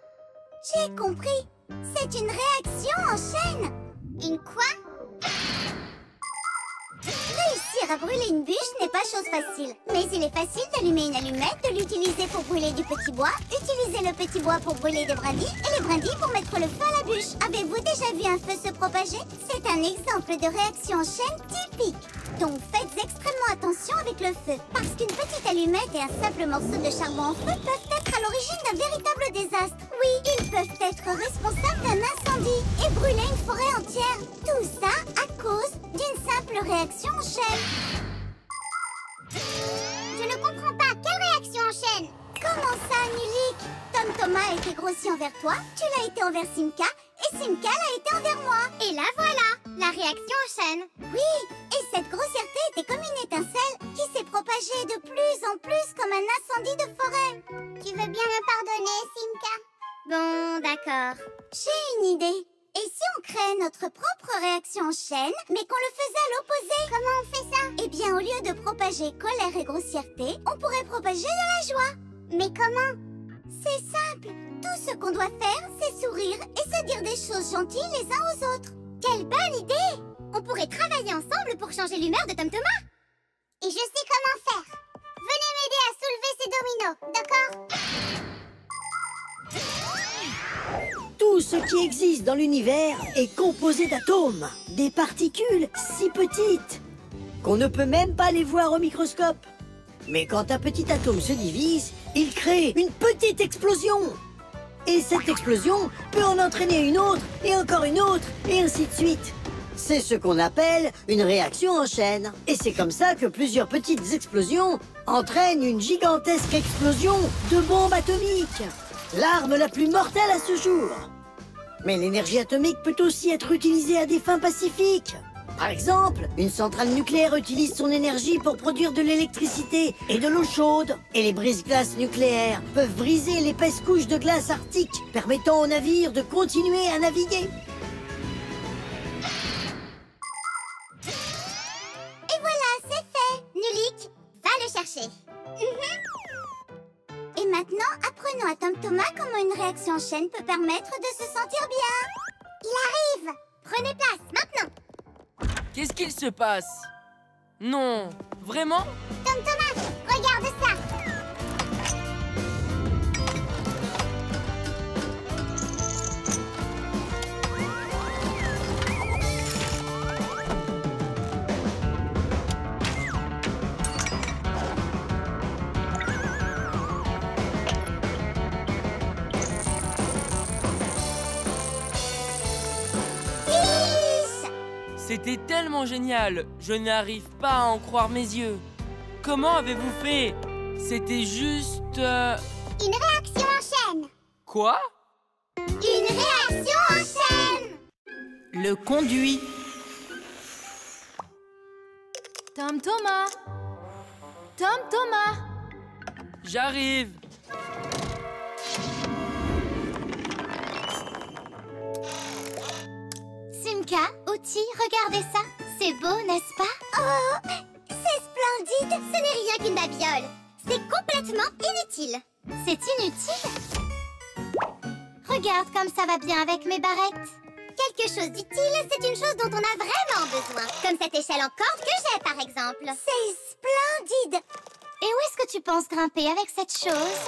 J'ai compris. C'est une réaction en chaîne. Une quoi? Réussir à brûler une bûche n'est pas chose facile. Mais il est facile d'allumer une allumette, de l'utiliser pour brûler du petit bois, utiliser le petit bois pour brûler des brindilles et les brindilles pour mettre le feu à la bûche. Avez-vous déjà vu un feu se propager? C'est un exemple de réaction en chaîne typique. Donc faites extrêmement attention avec le feu, parce qu'une petite allumette et un simple morceau de charbon en feu peuvent être à l'origine d'un véritable désastre. Oui, ils peuvent être responsables d'un incendie et brûler une forêt entière. Tout ça à cause d'une simple réaction en chaîne. Je ne comprends pas, quelle réaction en chaîne? Comment ça, Nulik? Tom Thomas a été grossier envers toi, tu l'as été envers Simka, et Simka l'a été envers moi. Et là voilà, la réaction en chaîne. Oui, et cette grossièreté était comme une étincelle qui s'est propagée de plus en plus comme un incendie de forêt. Tu veux bien me pardonner, Simka? Bon, d'accord. J'ai une idée. Et si on crée notre propre réaction en chaîne, mais qu'on le faisait à l'opposé? Comment on fait ça? Eh bien, au lieu de propager colère et grossièreté, on pourrait propager de la joie. Mais comment? C'est simple. Tout ce qu'on doit faire, c'est sourire et se dire des choses gentilles les uns aux autres. Quelle bonne idée! On pourrait travailler ensemble pour changer l'humeur de Tom Thomas. Et je sais comment faire. Venez m'aider à soulever ces dominos, d'accord? Tout ce qui existe dans l'univers est composé d'atomes, des particules si petites qu'on ne peut même pas les voir au microscope. Mais quand un petit atome se divise, il crée une petite explosion. Et cette explosion peut en entraîner une autre, et encore une autre, et ainsi de suite. C'est ce qu'on appelle une réaction en chaîne. Et c'est comme ça que plusieurs petites explosions entraînent une gigantesque explosion de bombes atomiques. L'arme la plus mortelle à ce jour. Mais l'énergie atomique peut aussi être utilisée à des fins pacifiques. Par exemple, une centrale nucléaire utilise son énergie pour produire de l'électricité et de l'eau chaude. Et les brise-glaces nucléaires peuvent briser l'épaisse couche de glace arctique, permettant aux navires de continuer à naviguer. Et voilà, c'est fait. Nulik, va le chercher. Et maintenant, apprenons à Tom Thomas comment une réaction en chaîne peut permettre de se sentir bien. Il arrive. Prenez place, maintenant. Qu'est-ce qu'il se passe? Non, vraiment? Tom Thomas, regarde ça. C'était tellement génial, je n'arrive pas à en croire mes yeux. Comment avez-vous fait? C'était juste... Une réaction en chaîne. Quoi? Une réaction en chaîne. Le conduit. Tom Thomas! Tom Thomas! J'arrive. Simka, Outil, regardez ça. C'est beau, n'est-ce pas? Oh, c'est splendide. Ce n'est rien qu'une babiole. C'est complètement inutile. C'est inutile? Regarde comme ça va bien avec mes barrettes. Quelque chose d'utile, c'est une chose dont on a vraiment besoin. Comme cette échelle en corde que j'ai, par exemple. C'est splendide. Et où est-ce que tu penses grimper avec cette chose?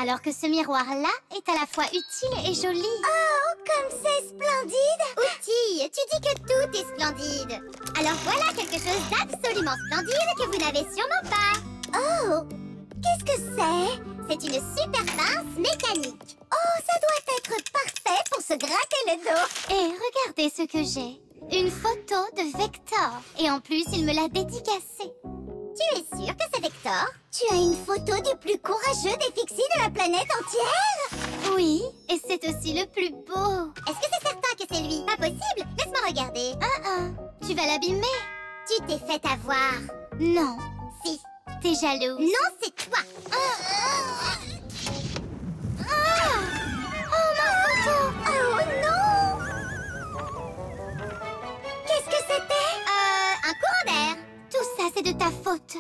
Alors que ce miroir-là est à la fois utile et joli. Oh, comme c'est splendide! Outil, tu dis que tout est splendide. Alors voilà quelque chose d'absolument splendide que vous n'avez sûrement pas. Oh, qu'est-ce que c'est? C'est une super pince mécanique. Oh, ça doit être parfait pour se gratter le dos. Et regardez ce que j'ai. Une photo de Vector. Et en plus, il me l'a dédicacée. Tu es sûr que c'est Vector? Tu as une photo du plus courageux des Fixies de la planète entière? Oui, et c'est aussi le plus beau. Est-ce que c'est certain que c'est lui? Pas possible, laisse-moi regarder. Tu vas l'abîmer. Tu t'es fait avoir. Non. Si. T'es jaloux. Non, c'est toi. Oh, ma photo. Oh non. Qu'est-ce que c'était? Un courant d'air. Tout ça, c'est de ta faute.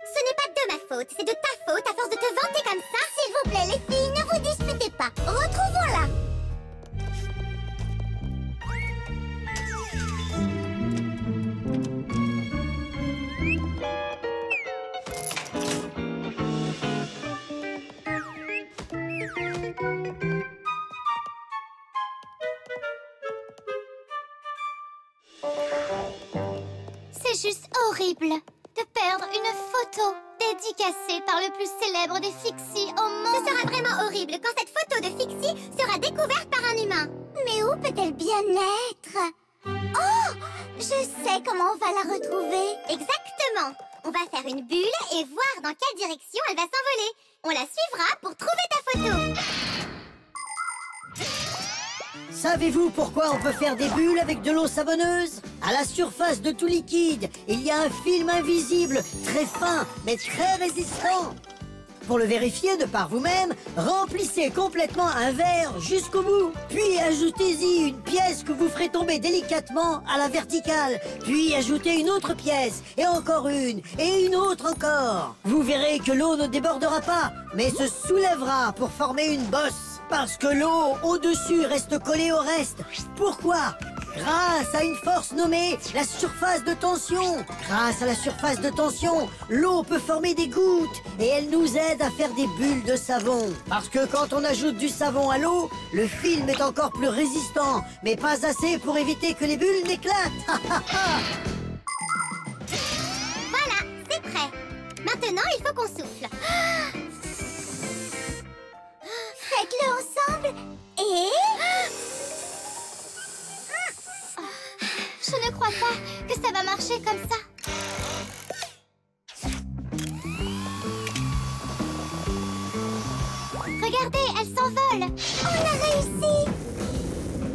Ce n'est pas de ma faute, c'est de ta faute à force de te vanter comme ça. S'il vous plaît, les filles, ne vous disputez pas. Retrouvons-la. C'est juste horrible de perdre une photo dédicacée par le plus célèbre des Fixies au monde. Ce sera vraiment horrible quand cette photo de Fixie sera découverte par un humain. Mais où peut-elle bien être? Oh, je sais comment on va la retrouver. Exactement. On va faire une bulle et voir dans quelle direction elle va s'envoler. On la suivra pour trouver ta photo. Savez-vous pourquoi on peut faire des bulles avec de l'eau savonneuse? À la surface de tout liquide, il y a un film invisible, très fin, mais très résistant. Pour le vérifier de par vous-même, remplissez complètement un verre jusqu'au bout. Puis ajoutez-y une pièce que vous ferez tomber délicatement à la verticale. Puis ajoutez une autre pièce, et encore une, et une autre encore. Vous verrez que l'eau ne débordera pas, mais se soulèvera pour former une bosse. Parce que l'eau au-dessus reste collée au reste. Pourquoi? Grâce à une force nommée la surface de tension. Grâce à la surface de tension, l'eau peut former des gouttes et elle nous aide à faire des bulles de savon. Parce que quand on ajoute du savon à l'eau, le film est encore plus résistant, mais pas assez pour éviter que les bulles n'éclatent. Voilà, c'est prêt. Maintenant, il faut qu'on souffle. Faites-le ensemble et... Je ne crois pas que ça va marcher comme ça. Regardez, elle s'envole. On a réussi.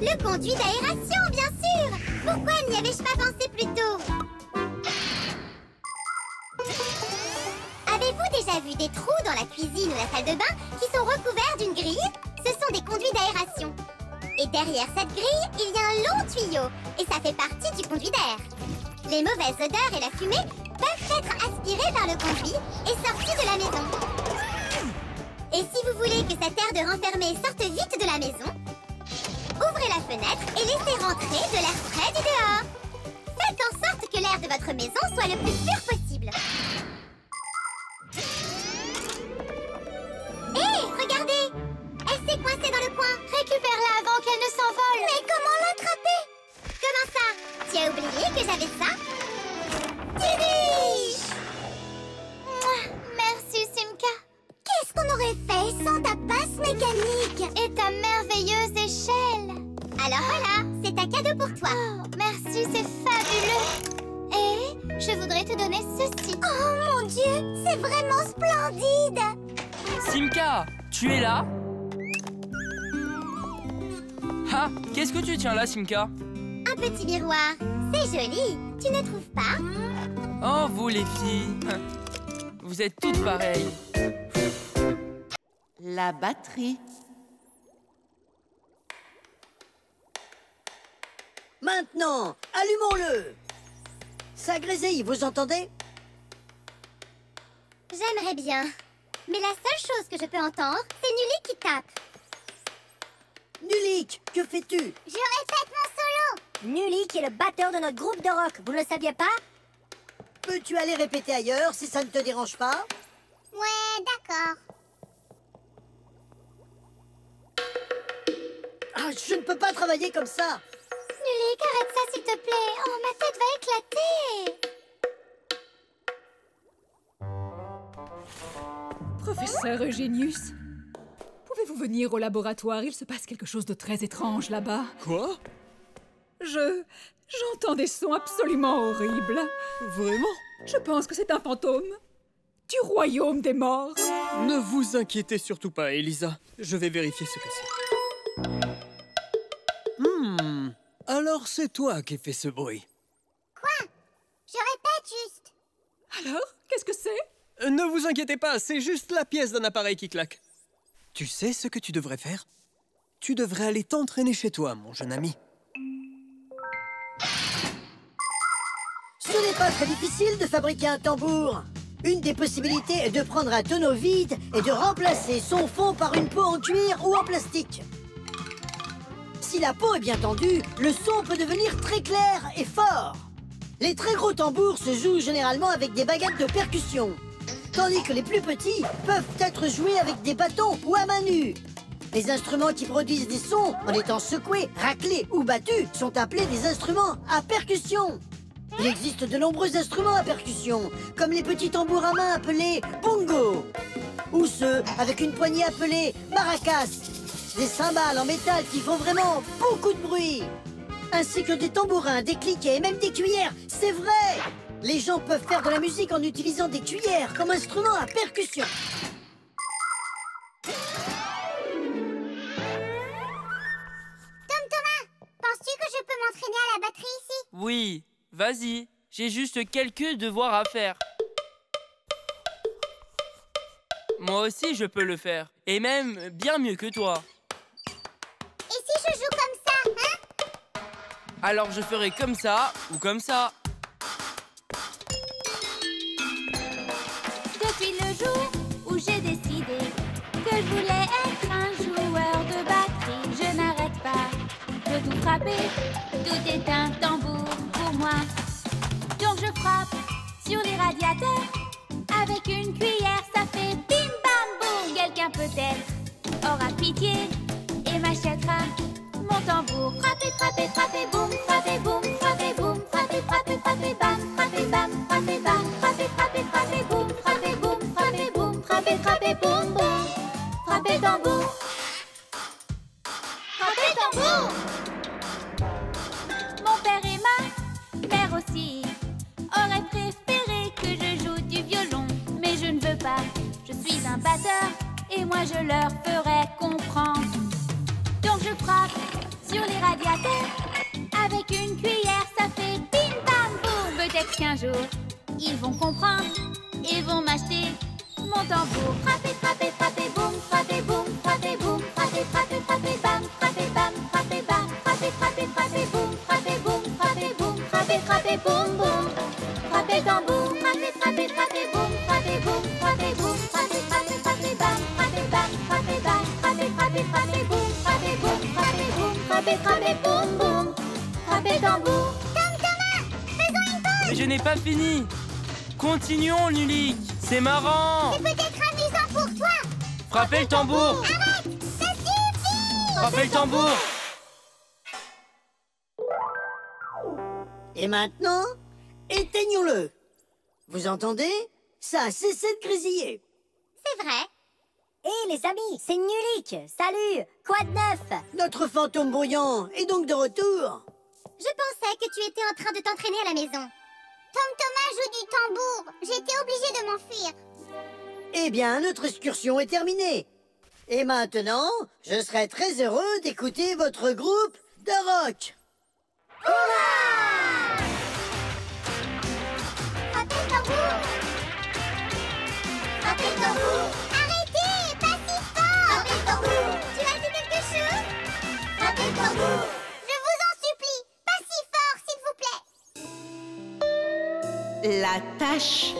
Le conduit d'aération, bien sûr. Pourquoi n'y avais-je pas pensé plus tôt? Avez-vous déjà vu des trous dans la cuisine ou la salle de bain qui sont recouverts d'une grille? Ce sont des conduits d'aération. Et derrière cette grille, il y a un long tuyau. Et ça fait partie du conduit d'air. Les mauvaises odeurs et la fumée peuvent être aspirées par le conduit et sorties de la maison. Et si vous voulez que cet air de renfermé sorte vite de la maison, ouvrez la fenêtre et laissez rentrer de l'air frais du dehors. Faites en sorte que l'air de votre maison soit le plus pur possible. Hé, regardez! Elle s'est coincée dans le coin. Récupère-la avant qu'elle ne s'envole. Mais comment l'attraper? Comment ça? Tu as oublié que j'avais ça? Tibi! Merci, Simka. Qu'est-ce qu'on aurait fait sans ta passe mécanique? Et ta merveilleuse échelle? Alors voilà, c'est un cadeau pour toi. Oh, merci, c'est fabuleux. Et je voudrais te donner ceci. Oh mon Dieu, c'est vraiment splendide. Simka, tu es là? Ah, qu'est-ce que tu tiens là, Simka? Un petit miroir, c'est joli, tu ne trouves pas? Oh, vous les filles, vous êtes toutes pareilles. La batterie. Maintenant, allumons-le. Ça grésille, vous entendez? J'aimerais bien. Mais la seule chose que je peux entendre, c'est Nulik qui tape. Nulik, que fais-tu? Je répète mon solo. Nulik est le batteur de notre groupe de rock, vous ne le saviez pas? Peux-tu aller répéter ailleurs si ça ne te dérange pas? Ouais, d'accord. Ah, je ne peux pas travailler comme ça. Nulik, arrête ça s'il te plaît. Oh, ma tête va éclater. Professeur Eugenius, pouvez-vous venir au laboratoire? Il se passe quelque chose de très étrange là-bas. Quoi? J'entends des sons absolument horribles. Vraiment? Je pense que c'est un fantôme du royaume des morts. Ne vous inquiétez surtout pas, Elisa. Je vais vérifier ce que c'est. Alors c'est toi qui fais ce bruit. Quoi? Je répète juste. Alors, qu'est-ce que c'est? Ne vous inquiétez pas, c'est juste la pièce d'un appareil qui claque. Tu sais ce que tu devrais faire? Tu devrais aller t'entraîner chez toi, mon jeune ami. Ce n'est pas très difficile de fabriquer un tambour. Une des possibilités est de prendre un tonneau vide et de remplacer son fond par une peau en cuir ou en plastique. Si la peau est bien tendue, le son peut devenir très clair et fort. Les très gros tambours se jouent généralement avec des baguettes de percussion, tandis que les plus petits peuvent être joués avec des bâtons ou à main nue. Les instruments qui produisent des sons en étant secoués, raclés ou battus sont appelés des instruments à percussion. Il existe de nombreux instruments à percussion, comme les petits tambours à main appelés bongo, ou ceux avec une poignée appelée maracas, des cymbales en métal qui font vraiment beaucoup de bruit, ainsi que des tambourins, des cliquets et même des cuillères. C'est vrai! Les gens peuvent faire de la musique en utilisant des cuillères comme instrument à percussion. Thomas, penses-tu que je peux m'entraîner à la batterie ici? Oui, vas-y, j'ai juste quelques devoirs à faire. Moi aussi, je peux le faire, et même bien mieux que toi. Et si je joue comme ça, hein? Alors je ferai comme ça ou comme ça. Depuis le jour où j'ai décidé que je voulais être un joueur de batterie, je n'arrête pas de tout frapper, tout est un tambour pour moi. Donc je frappe sur les radiateurs, avec une cuillère ça fait bim bam boum. Quelqu'un peut-être aura pitié et m'achètera mon tambour. Frappez, frappez, frappez, boum, frappez, boum, frappez, boum, frappez, frappez, frappez, bam, frappez, bam, frappez, bam, frappez, frappez, frappez, boum, frappez, boum, frappez, boum, frappez, frappez, boum, boum, frappez tambour. pas. Je suis un batteur et moi je leur ferai comprendre. Donc je frappe sur les radiateurs. Avec une cuillère, ça fait bim bam boum. Peut-être qu'un jour, ils vont comprendre et vont m'acheter mon tambour. Frappez, frappez, frappez, boum, frappez, boum, frappez, boum, frappez, frappez, frappez, bam, frappez, bam, frappez, bam, frappez, frappez, frappez, boum, frappez, boum, frappez, boum, frappez, frappez, boum, boum. Frappez tambour, frappez, frappez, frappez, boum, frappez, boum, frappez, boum, frappez, frappez, frappez, bam, frappez, bam, frappez, bam, frappez, frappez, frappez, boum, frappez, boum, frappez, boum, frappez, frappez, boum, boum. Frappez tambour. Tom Thomas, faisons une pause. Mais je n'ai pas fini. Continuons, Nulik. C'est marrant. C'est peut-être amusant pour toi. Frappez le tambour. Arrête, ça suffit. Frappez le tambour. Et maintenant, éteignons-le. Vous entendez? Ça a cessé de grésiller. C'est vrai. Hé les amis, c'est Nulik. Salut, quoi de neuf? Notre fantôme bruyant est donc de retour. Je pensais que tu étais en train de t'entraîner à la maison. Tom Thomas joue du tambour. J'ai été obligée de m'enfuir. Eh bien, notre excursion est terminée. Et maintenant, je serai très heureux d'écouter votre groupe de rock. Frappez le tambour. Frappez le tambour. Arrêtez, pas si fort. Frappez le tambour. Tu as dit quelque chose? Frappez le tambour. Je vous en supplie, pas si fort, s'il vous plaît. La tâche.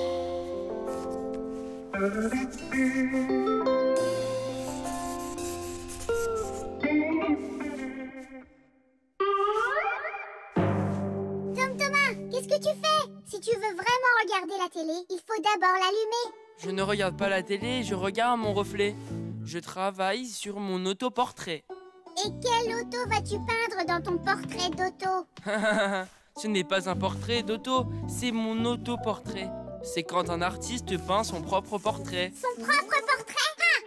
Tom Thomas, qu'est-ce que tu fais? Si tu veux vraiment regarder la télé, il faut d'abord l'allumer. Je ne regarde pas la télé, je regarde mon reflet. Je travaille sur mon autoportrait. Et quelle auto vas-tu peindre dans ton portrait d'auto? Ce n'est pas un portrait d'auto, c'est mon autoportrait. C'est quand un artiste peint son propre portrait. Son propre portrait? Ah!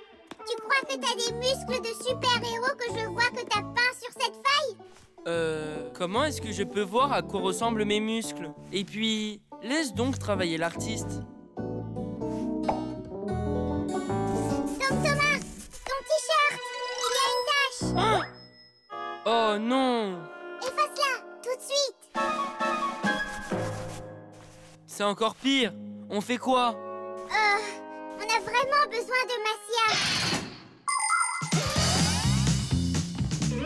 Tu crois que t'as des muscles de super-héros que je vois que t'as peint sur cette feuille? Comment est-ce que je peux voir à quoi ressemblent mes muscles? Et puis, laisse donc travailler l'artiste. Tom Thomas, ton t-shirt, il y a une tache. Ah! Oh non! Efface-la, tout de suite. C'est encore pire. On fait quoi? On a vraiment besoin de Massia.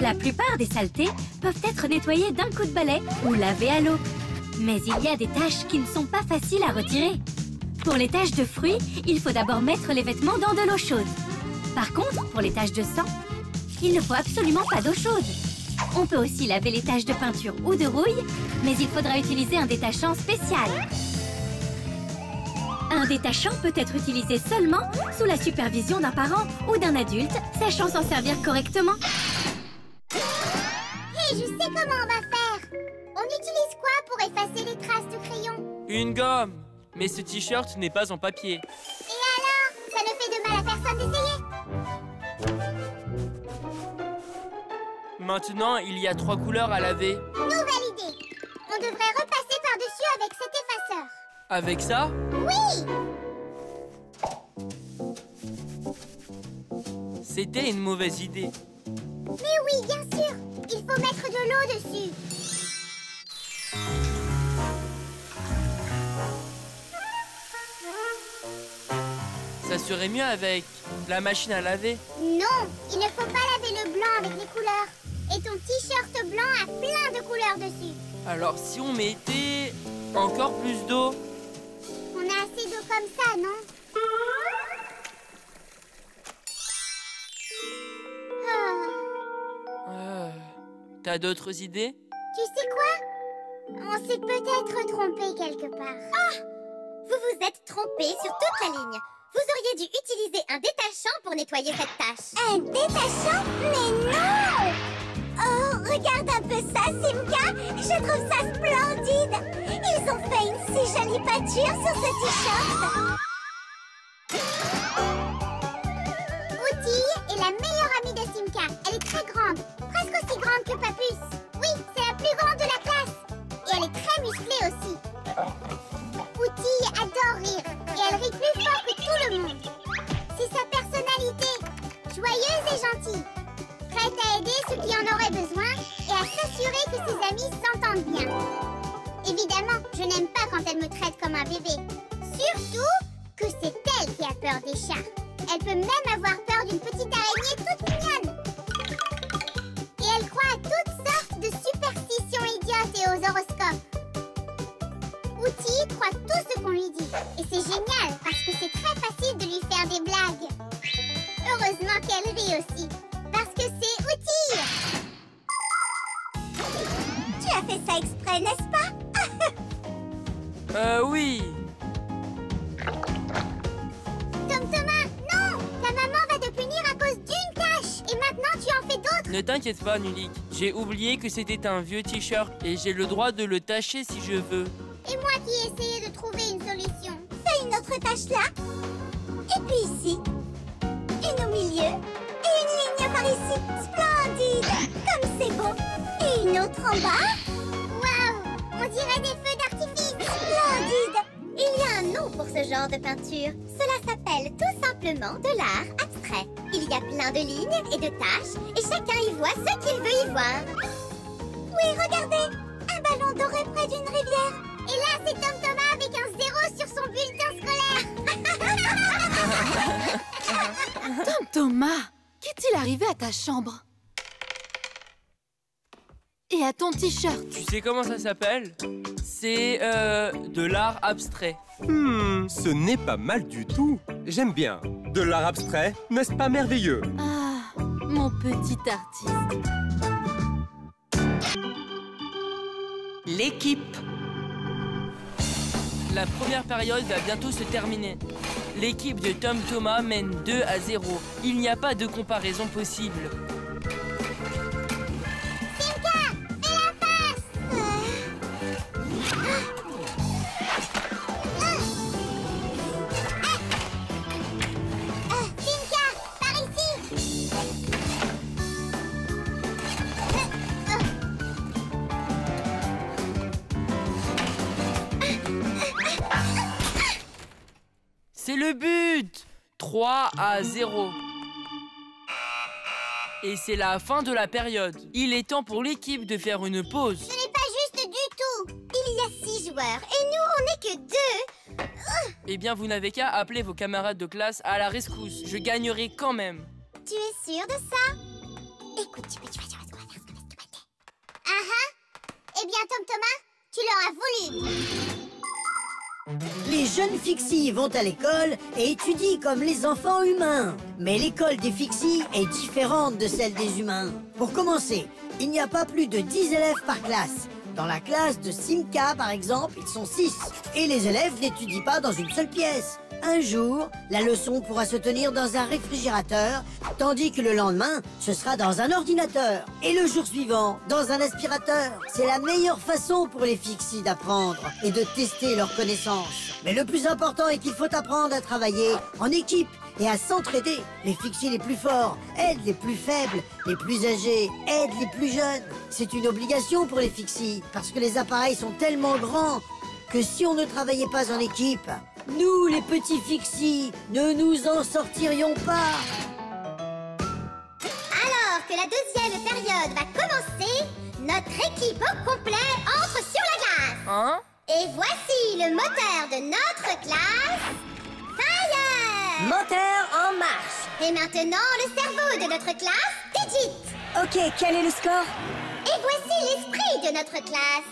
La plupart des saletés peuvent être nettoyées d'un coup de balai ou lavées à l'eau. Mais il y a des taches qui ne sont pas faciles à retirer. Pour les taches de fruits, il faut d'abord mettre les vêtements dans de l'eau chaude. Par contre, pour les taches de sang, il ne faut absolument pas d'eau chaude. On peut aussi laver les taches de peinture ou de rouille, mais il faudra utiliser un détachant spécial. Un détachant peut être utilisé seulement sous la supervision d'un parent ou d'un adulte sachant s'en servir correctement. Hé, je sais comment on va faire. On utilise quoi pour effacer les traces de crayon? Une gomme. Mais ce t-shirt n'est pas en papier. Et alors? Ça ne fait de mal à personne d'essayer? Maintenant, il y a 3 couleurs à laver. Nouvelle idée. On devrait repasser par-dessus avec cet effaceur. Avec ça? Oui! C'était une mauvaise idée. Mais oui, bien sûr. Il faut mettre de l'eau dessus. Ça serait mieux avec la machine à laver. Non, il ne faut pas laver le blanc avec les couleurs. Et ton t-shirt blanc a plein de couleurs dessus. Alors si on mettait encore plus d'eau? On a assez d'eau comme ça, non? T'as d'autres idées? Tu sais quoi? On s'est peut-être trompé quelque part. Ah! Vous vous êtes trompé sur toute la ligne. Vous auriez dû utiliser un détachant pour nettoyer cette tache. Un détachant? Mais non! Oh, regarde un peu ça, Simka! Je trouve ça splendide! Ils ont fait une si jolie peinture sur ce t-shirt! Outil est la meilleure amie de Simka. Elle est très grande, presque aussi grande que Papus. Oui, c'est la plus grande de la classe. Et elle est très musclée aussi. Outil adore rire et elle rit plus fort que tout le monde. en aurait besoin et à s'assurer que ses amis s'entendent bien. Évidemment, je n'aime pas quand elle me traite comme un bébé. Surtout que c'est elle qui a peur des chats. Elle peut même avoir peur d'une petite araignée toute mignonne. Et elle croit à toutes sortes de superstitions idiotes et aux horoscopes. Outil croit tout ce qu'on lui dit. Et c'est génial parce que c'est très facile de lui faire des blagues. Heureusement qu'elle rit aussi. Parce que c'est Outil. Tu as fait ça exprès, n'est-ce pas? Oui. Thomas, non! Ta maman va te punir à cause d'une tâche. Et maintenant, tu en fais d'autres. Ne t'inquiète pas, Nulik. J'ai oublié que c'était un vieux t-shirt et j'ai le droit de le tacher si je veux. Et moi qui ai essayé de trouver une solution. Fais une autre tâche là. Et puis ici. Une au milieu. Et une ligne par ici. Splendide! Comme c'est beau. Et une autre en bas. Waouh! On dirait des feux d'artifice. Splendide! Il y a un nom pour ce genre de peinture. Cela s'appelle tout simplement de l'art abstrait. Il y a plein de lignes et de taches et chacun y voit ce qu'il veut y voir. Oui, regardez! Un ballon doré près d'une rivière. Et là, c'est Thomas avec un 0 sur son bulletin scolaire. Thomas, qu'est-il arrivé à ta chambre? Et à ton t-shirt? Tu sais comment ça s'appelle? C'est de l'art abstrait. Ce n'est pas mal du tout. J'aime bien. De l'art abstrait, n'est-ce pas merveilleux? Ah, mon petit artiste. L'équipe. La première période va bientôt se terminer. L'équipe de Thomas mène 2-0. Il n'y a pas de comparaison possible. C'est le but! 3-0. Et c'est la fin de la période. Il est temps pour l'équipe de faire une pause. Ce n'est pas juste du tout. Il y a 6 joueurs et nous, on n'est que 2. Eh bien, vous n'avez qu'à appeler vos camarades de classe à la rescousse. Je gagnerai quand même. Tu es sûr de ça? Écoute, tu vas faire ce qu'on va faire. Eh bien, Thomas, tu l'auras voulu. Les jeunes Fixies vont à l'école et étudient comme les enfants humains. Mais l'école des Fixies est différente de celle des humains. Pour commencer, il n'y a pas plus de 10 élèves par classe. Dans la classe de Simca, par exemple, ils sont 6. Et les élèves n'étudient pas dans une seule pièce. Un jour, la leçon pourra se tenir dans un réfrigérateur, tandis que le lendemain, ce sera dans un ordinateur. Et le jour suivant, dans un aspirateur. C'est la meilleure façon pour les Fixies d'apprendre et de tester leurs connaissances. Mais le plus important est qu'il faut apprendre à travailler en équipe et à s'entraider. Les Fixies les plus forts aident les plus faibles, les plus âgés aident les plus jeunes. C'est une obligation pour les Fixies, parce que les appareils sont tellement grands que si on ne travaillait pas en équipe, nous, les petits Fixies, ne nous en sortirions pas. Alors que la deuxième période va commencer, notre équipe au complet entre sur la glace. Hein? Et voici le moteur de notre classe, Fire! Moteur en marche. Et maintenant, le cerveau de notre classe, Digit. Ok, quel est le score? Et voici l'esprit de notre classe,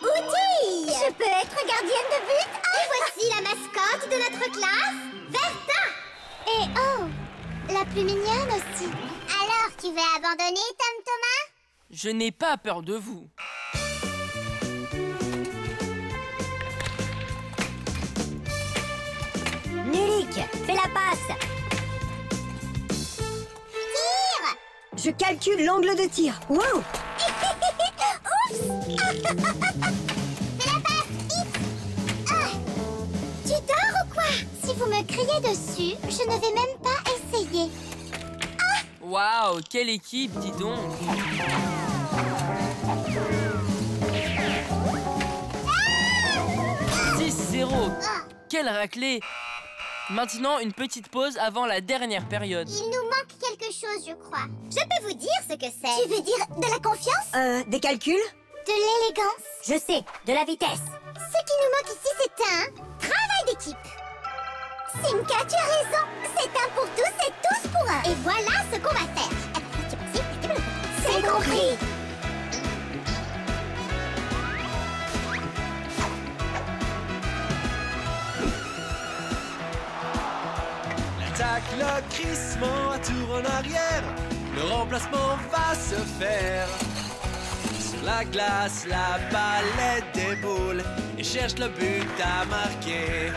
Outil. Je peux être gardienne de but. Et voici la mascotte de notre classe, Verta. Et oh, la plus mignonne aussi. Alors, tu veux abandonner, Thomas? Je n'ai pas peur de vous. Nulik, fais la passe. Tire. Je calcule l'angle de tir. Wow. Oups. Fais la passe, vite. Tu dors ou quoi? Si vous me criez dessus, je ne vais même pas essayer. Waouh, quelle équipe, dis donc. 6-0. Quelle raclée. Maintenant, une petite pause avant la dernière période. Il nous manque quelque quelque chose, je crois. Je peux vous dire ce que c'est. Tu veux dire de la confiance? Des calculs? De l'élégance? Je sais, de la vitesse. Ce qui nous manque ici, c'est un travail d'équipe. Simka, tu as raison. C'est un pour tous et tous pour un. Et voilà ce qu'on va faire. C'est compris. L'attaque, le crissement, un tour en arrière. Le remplacement va se faire. Sur la glace, la balle déboule et cherche le but à marquer.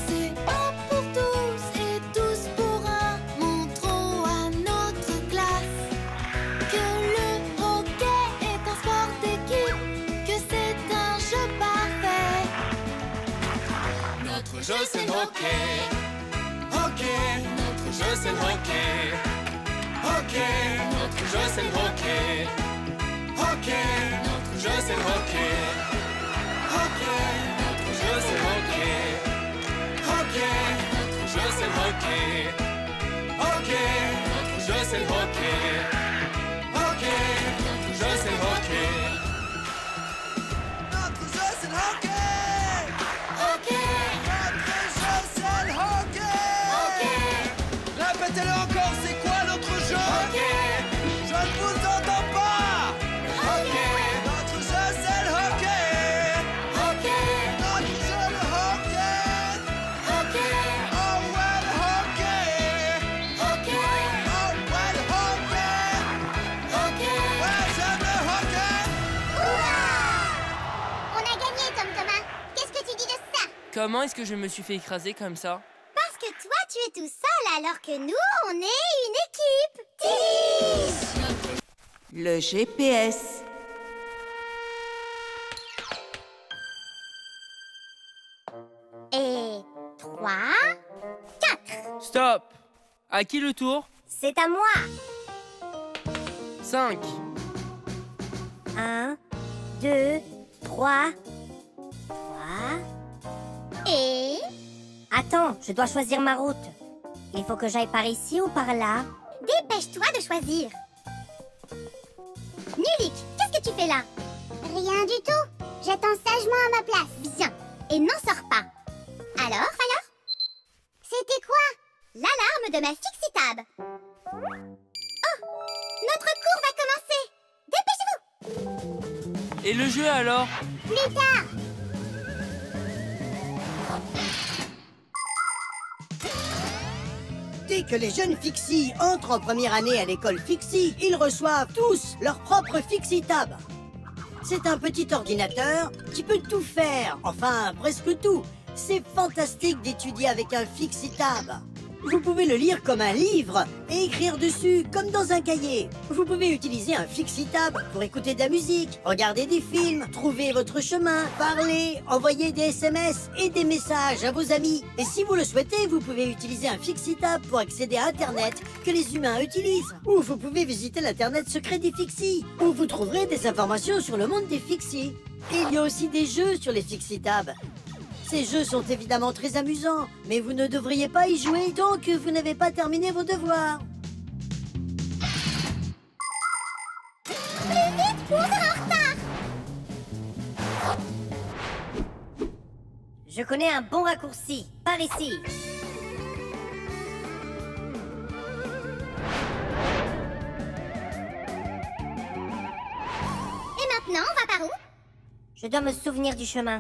C'est un pour tous et tous pour un. Montrons à notre classe que le hockey est un sport d'équipe, que c'est un jeu parfait. Notre jeu c'est le hockey. Hockey, notre jeu c'est le hockey. Hockey, notre jeu c'est le hockey. Hockey, notre jeu c'est le hockey. Hockey, notre jeu c'est le hockey. Hockey, notre jeu c'est le hockey. Hockey, notre jeu c'est le hockey. Hockey, notre jeu c'est le hockey. Notre jeu c'est le hockey. Hockey, notre jeu c'est le hockey. Hockey, répétez-le encore, c'est quoi notre jeu? Hockey, je ne vous entends pas. Hockey, notre jeu c'est le hockey. Hockey, notre jeu le hockey. Hockey, oh ouais le hockey. Hockey, oh ouais le hockey. Hockey, ouais j'aime le hockey. On a gagné, Tom Thomas. Qu'est-ce que tu dis de ça? Comment est-ce que je me suis fait écraser comme ça? Parce que toi, tu es tout seul, alors que nous, on est une équipe. Tige! Le GPS. Et 3, 4. Stop! À qui le tour? C'est à moi. 5. 1, 2, 3. Et... Attends, je dois choisir ma route. Il faut que j'aille par ici ou par là? dépêche-toi de choisir. Nulik, qu'est-ce que tu fais là? Rien du tout. J'attends sagement à ma place. Bien. Et n'en sors pas. Alors? C'était quoi? L'alarme de ma Fixie-Tab. Oh! Notre cours va commencer. Dépêchez-vous. Et le jeu alors? Plus tard. Dès que les jeunes Fixie entrent en première année à l'école Fixie, ils reçoivent tous leur propre Fixie-Tab. C'est un petit ordinateur qui peut tout faire, enfin presque tout. C'est fantastique d'étudier avec un Fixie-Tab. Vous pouvez le lire comme un livre et écrire dessus comme dans un cahier. Vous pouvez utiliser un Fixie-Tab pour écouter de la musique, regarder des films, trouver votre chemin, parler, envoyer des SMS et des messages à vos amis. Et si vous le souhaitez, vous pouvez utiliser un Fixie-Tab pour accéder à Internet que les humains utilisent. Ou vous pouvez visiter l'Internet secret des Fixie, où vous trouverez des informations sur le monde des Fixie. Et il y a aussi des jeux sur les Fixie-Tab. Ces jeux sont évidemment très amusants, mais vous ne devriez pas y jouer tant que vous n'avez pas terminé vos devoirs. Plus vite, on sera en retard. Je connais un bon raccourci. Par ici. Et maintenant, on va par où? Je dois me souvenir du chemin.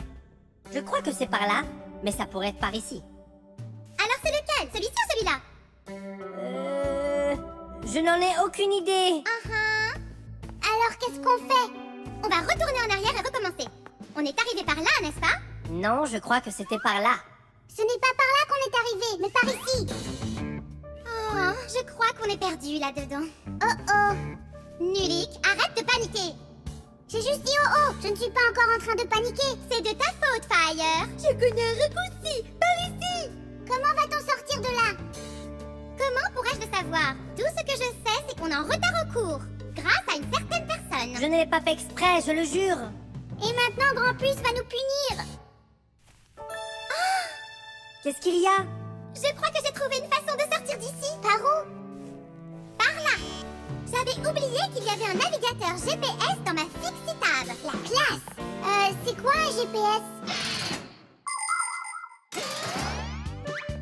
Je crois que c'est par là, mais ça pourrait être par ici. Alors c'est lequel? Celui-ci ou celui-là? Je n'en ai aucune idée. Alors qu'est-ce qu'on fait? On va retourner en arrière et recommencer. On est arrivé par là, n'est-ce pas? Non, je crois que c'était par là. Ce n'est pas par là qu'on est arrivé, mais par ici. Oh, je crois qu'on est perdu là-dedans. Oh. Nulik, arrête de paniquer. J'ai juste dit oh. Je ne suis pas encore en train de paniquer. C'est de ta faute, Fire. Je connais un raccourci. Par ici. Comment va-t-on sortir de là? Comment pourrais-je le savoir? Tout ce que je sais, c'est qu'on est en retard au cours. Grâce à une certaine personne. Je ne l'ai pas fait exprès, je le jure. Et maintenant, Grand Puce va nous punir. Qu'est-ce qu'il y a? Je crois que j'ai trouvé une façon de sortir d'ici. Par où? J'avais oublié qu'il y avait un navigateur GPS dans ma Fixie-Tab. La classe. C'est quoi un GPS?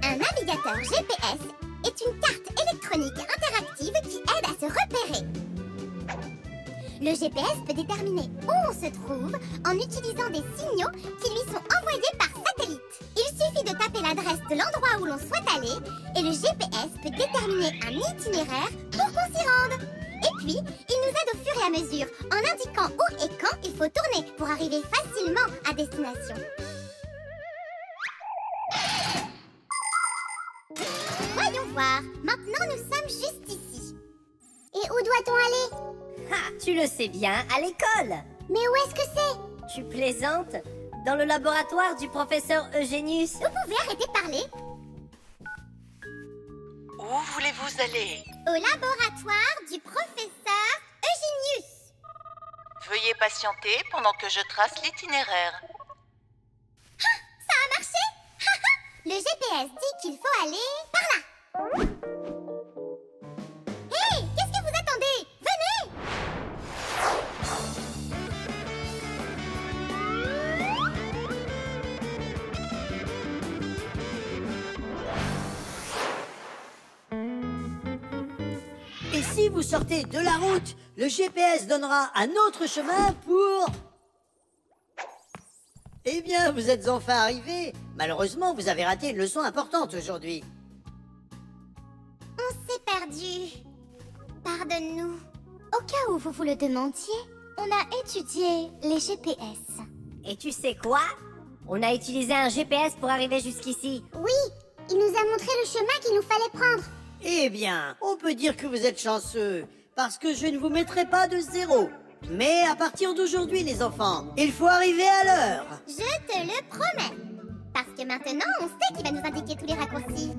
Un navigateur GPS est une carte électronique interactive qui aide à se repérer. Le GPS peut déterminer où on se trouve en utilisant des signaux qui lui sont envoyés par satellite. Il suffit de taper l'adresse de l'endroit où l'on souhaite aller et le GPS peut déterminer un itinéraire pour qu'on s'y rende. Et puis, il nous aide au fur et à mesure en indiquant où et quand il faut tourner pour arriver facilement à destination. Voyons voir, maintenant nous sommes juste ici. Et où doit-on aller? Ah, tu le sais bien, à l'école. Mais où est-ce que c'est? Tu plaisantes? Dans le laboratoire du professeur Eugenius. Vous pouvez arrêter de parler? Où voulez-vous aller? Au laboratoire du professeur Eugenius. Veuillez patienter pendant que je trace l'itinéraire. Ah, ça a marché? Le GPS dit qu'il faut aller par là. Hé, qu'est-ce que vous attendez? Venez! Et si vous sortez de la route, le GPS donnera un autre chemin pour... Eh bien, vous êtes enfin arrivés. Malheureusement, vous avez raté une leçon importante aujourd'hui. On s'est perdu. Pardonne-nous. Au cas où vous vous le demandiez, on a étudié les GPS. Et tu sais quoi? On a utilisé un GPS pour arriver jusqu'ici. Oui, il nous a montré le chemin qu'il nous fallait prendre. Eh bien, on peut dire que vous êtes chanceux, parce que je ne vous mettrai pas de 0. Mais à partir d'aujourd'hui, les enfants, il faut arriver à l'heure. Je te le promets. Parce que maintenant, on sait qui va nous indiquer tous les raccourcis.